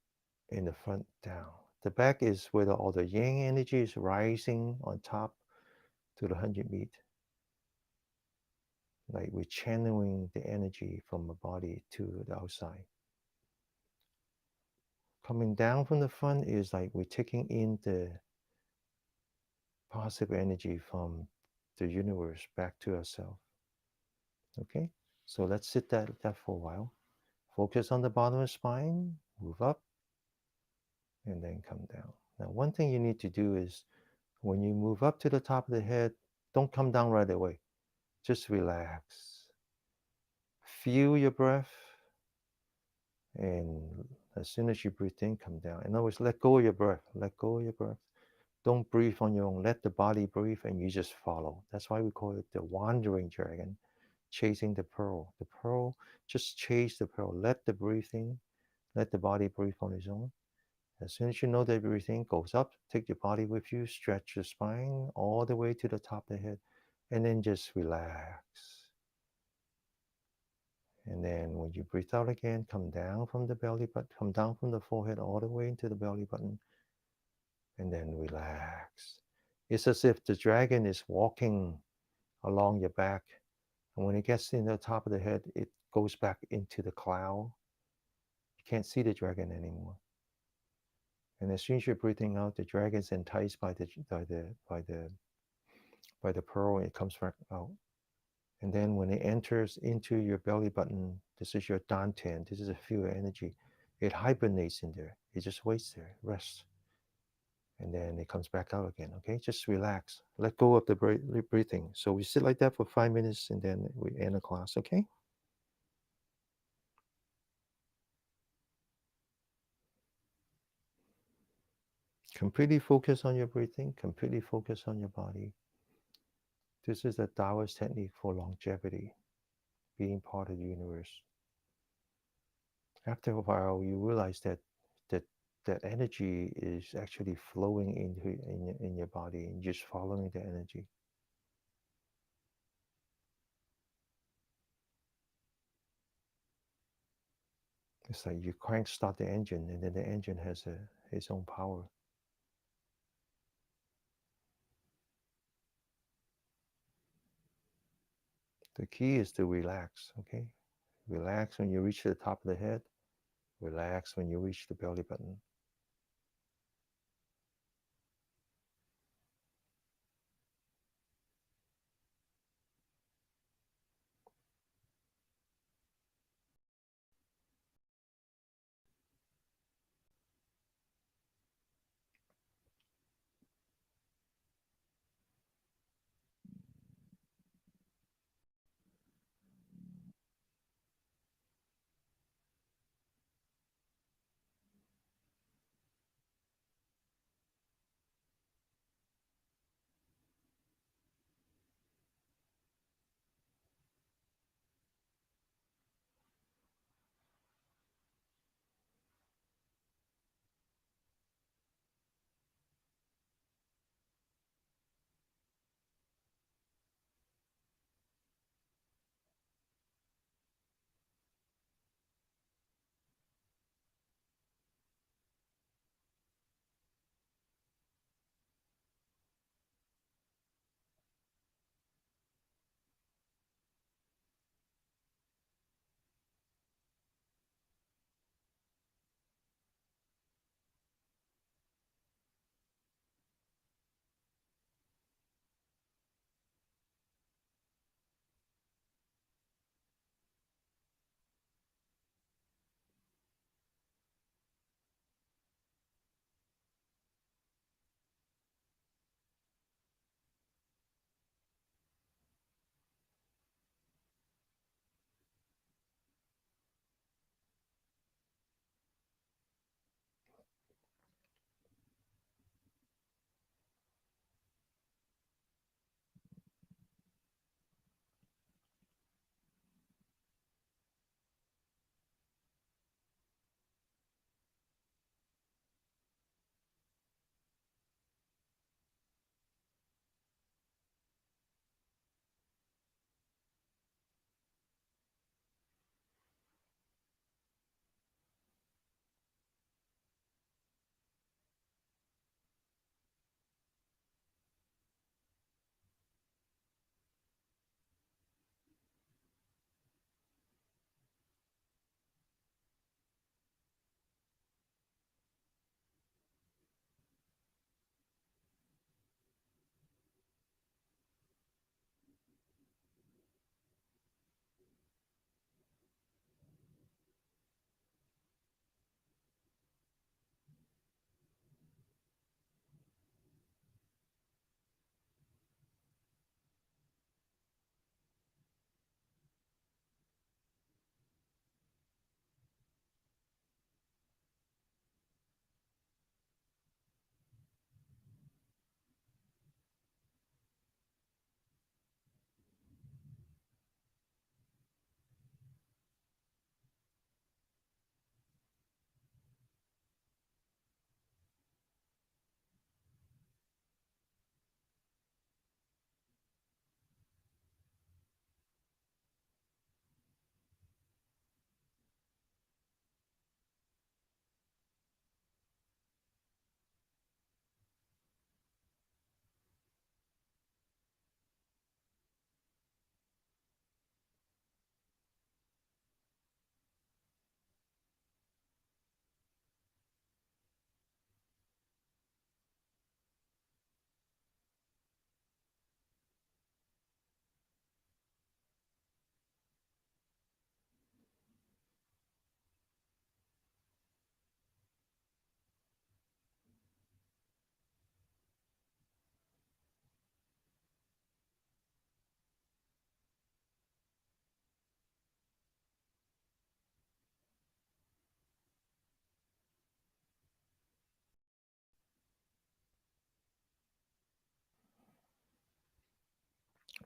in the front, down. The back is where all the yang energy is rising on top to the 100 beat. Like we're channeling the energy from the body to the outside. Coming down from the front is like we're taking in the positive energy from the universe back to ourselves. Okay, so let's sit that for a while. Focus on the bottom of the spine, move up, and then come down. Now, one thing you need to do is when you move up to the top of the head, don't come down right away. Just relax. Feel your breath, and as soon as you breathe in, come down. In other words, let go of your breath. Let go of your breath. Don't breathe on your own. Let the body breathe, and you just follow. That's why we call it the wandering dragon, chasing the pearl. The pearl, just chase the pearl. Let the breathing, let the body breathe on its own. As soon as you know that everything goes up, take your body with you, stretch your spine all the way to the top of the head, and then just relax. And then when you breathe out again, come down from the belly button, come down from the forehead all the way into the belly button, and then relax. It's as if the dragon is walking along your back, and when it gets in the top of the head, it goes back into the cloud. You can't see the dragon anymore. And as soon as you're breathing out, the dragon's enticed by the pearl, and it comes back out. And then when it enters into your belly button, this is your dantian, this is a field of energy. It hibernates in there. It just waits there, rests. and then it comes back out again. Okay, just relax. Let go of the breathing. So we sit like that for 5 minutes, and then we end the class. Okay. Completely focus on your breathing. Completely focus on your body. This is the Taoist technique for longevity, being part of the universe. After a while, you realize that that energy is actually flowing into in your body, and just following the energy. It's like you crank start the engine, and then the engine has its own power. The key is to relax. Okay, relax when you reach the top of the head. Relax when you reach the belly button.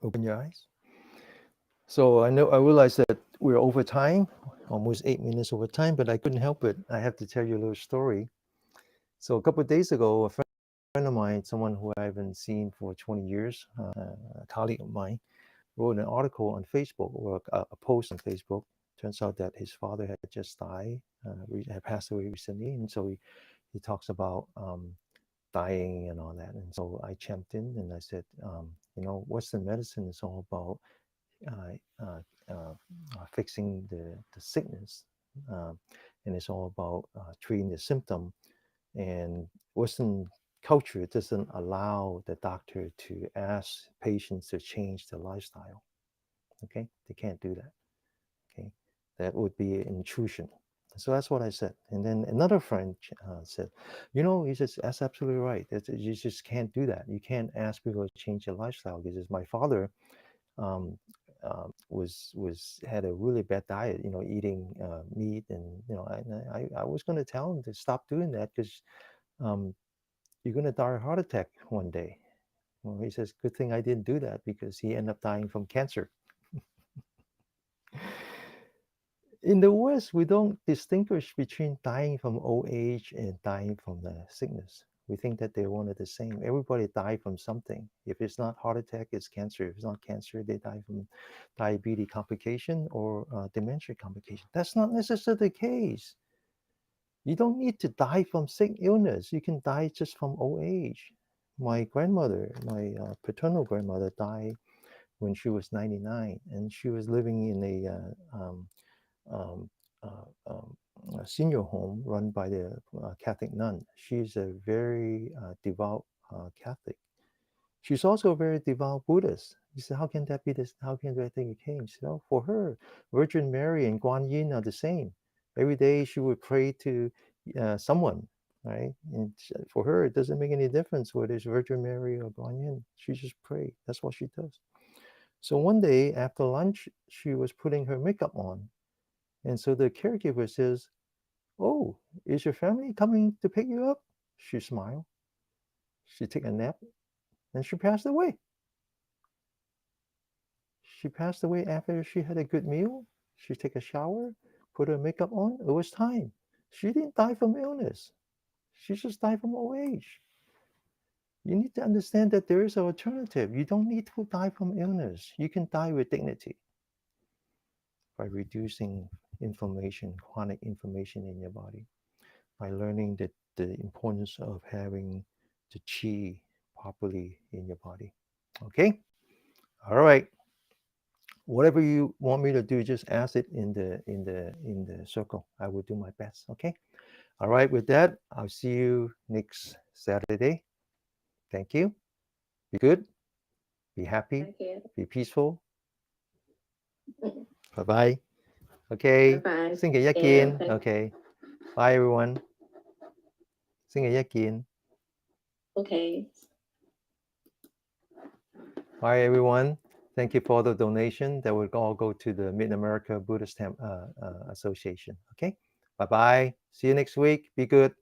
Open your eyes. So I realized that we're over time, almost 8 minutes over time, but I couldn't help it. I have to tell you a little story. So a couple of days ago, a friend of mine, someone who I haven't seen for 20 years, a colleague of mine, wrote an article on Facebook or a post on Facebook. Turns out that his father had just died, had passed away recently, and so he talks about dying and all that. And so I chimed in and I said, Western medicine is all about uh, uh, fixing the sickness, um, and it's all about treating the symptom. And Western culture doesn't allow the doctor to ask patients to change their lifestyle. Okay, they can't do that. Okay, that would be an intrusion. So that's what I said. And then another friend said, he says, that's absolutely right. You just can't do that. You can't ask people to change their lifestyle. Because my father um, was had a really bad diet, eating meat, and I was going to tell him to stop doing that because um, you're going to die of a heart attack one day. Well, he says, good thing I didn't do that because he ended up dying from cancer. In the West, we don't distinguish between dying from old age and dying from the sickness. We think that they're one and the same. Everybody died from something. If it's not heart attack, it's cancer. If it's not cancer, they die from diabetes complication or dementia complication. That's not necessarily the case. You don't need to die from sick illness. You can die just from old age. My grandmother, my paternal grandmother, died when she was 99, and she was living in um, uh, um, a senior home run by the Catholic nun. She's a very devout Catholic. She's also a very devout Buddhist. You say, how can that be this? How can that thing change? For her, Virgin Mary and Guan Yin are the same. Every day she would pray to someone, right? And for her, it doesn't make any difference whether it's Virgin Mary or Guan Yin. She just pray. That's what she does. So one day after lunch, she was putting her makeup on, and so the caregiver says, "Oh, is your family coming to pick you up?" She smiled. She took a nap, and she passed away. She passed away after she had a good meal. She took a shower, put her makeup on. It was time. She didn't die from illness. She just died from old age. You need to understand that there is an alternative. You don't need to die from illness. You can die with dignity by reducing inflammation, chronic inflammation in your body, by learning the importance of having the chi properly in your body. Okay? All right. Whatever you want me to do, just ask it in the circle. I will do my best. Okay? All right, with that, I'll see you next Saturday. Thank you. Be good, be happy, Thank you. be peaceful. Bye-bye. Okay. Bye Xin bye. nhật See you. kiến. Okay. Bye everyone. Xin nhật kiến. Okay. Bye, everyone. Thank you for the donation. That will all go to the Mid America Buddhist Association. Okay. Bye bye. See you next week. Be good.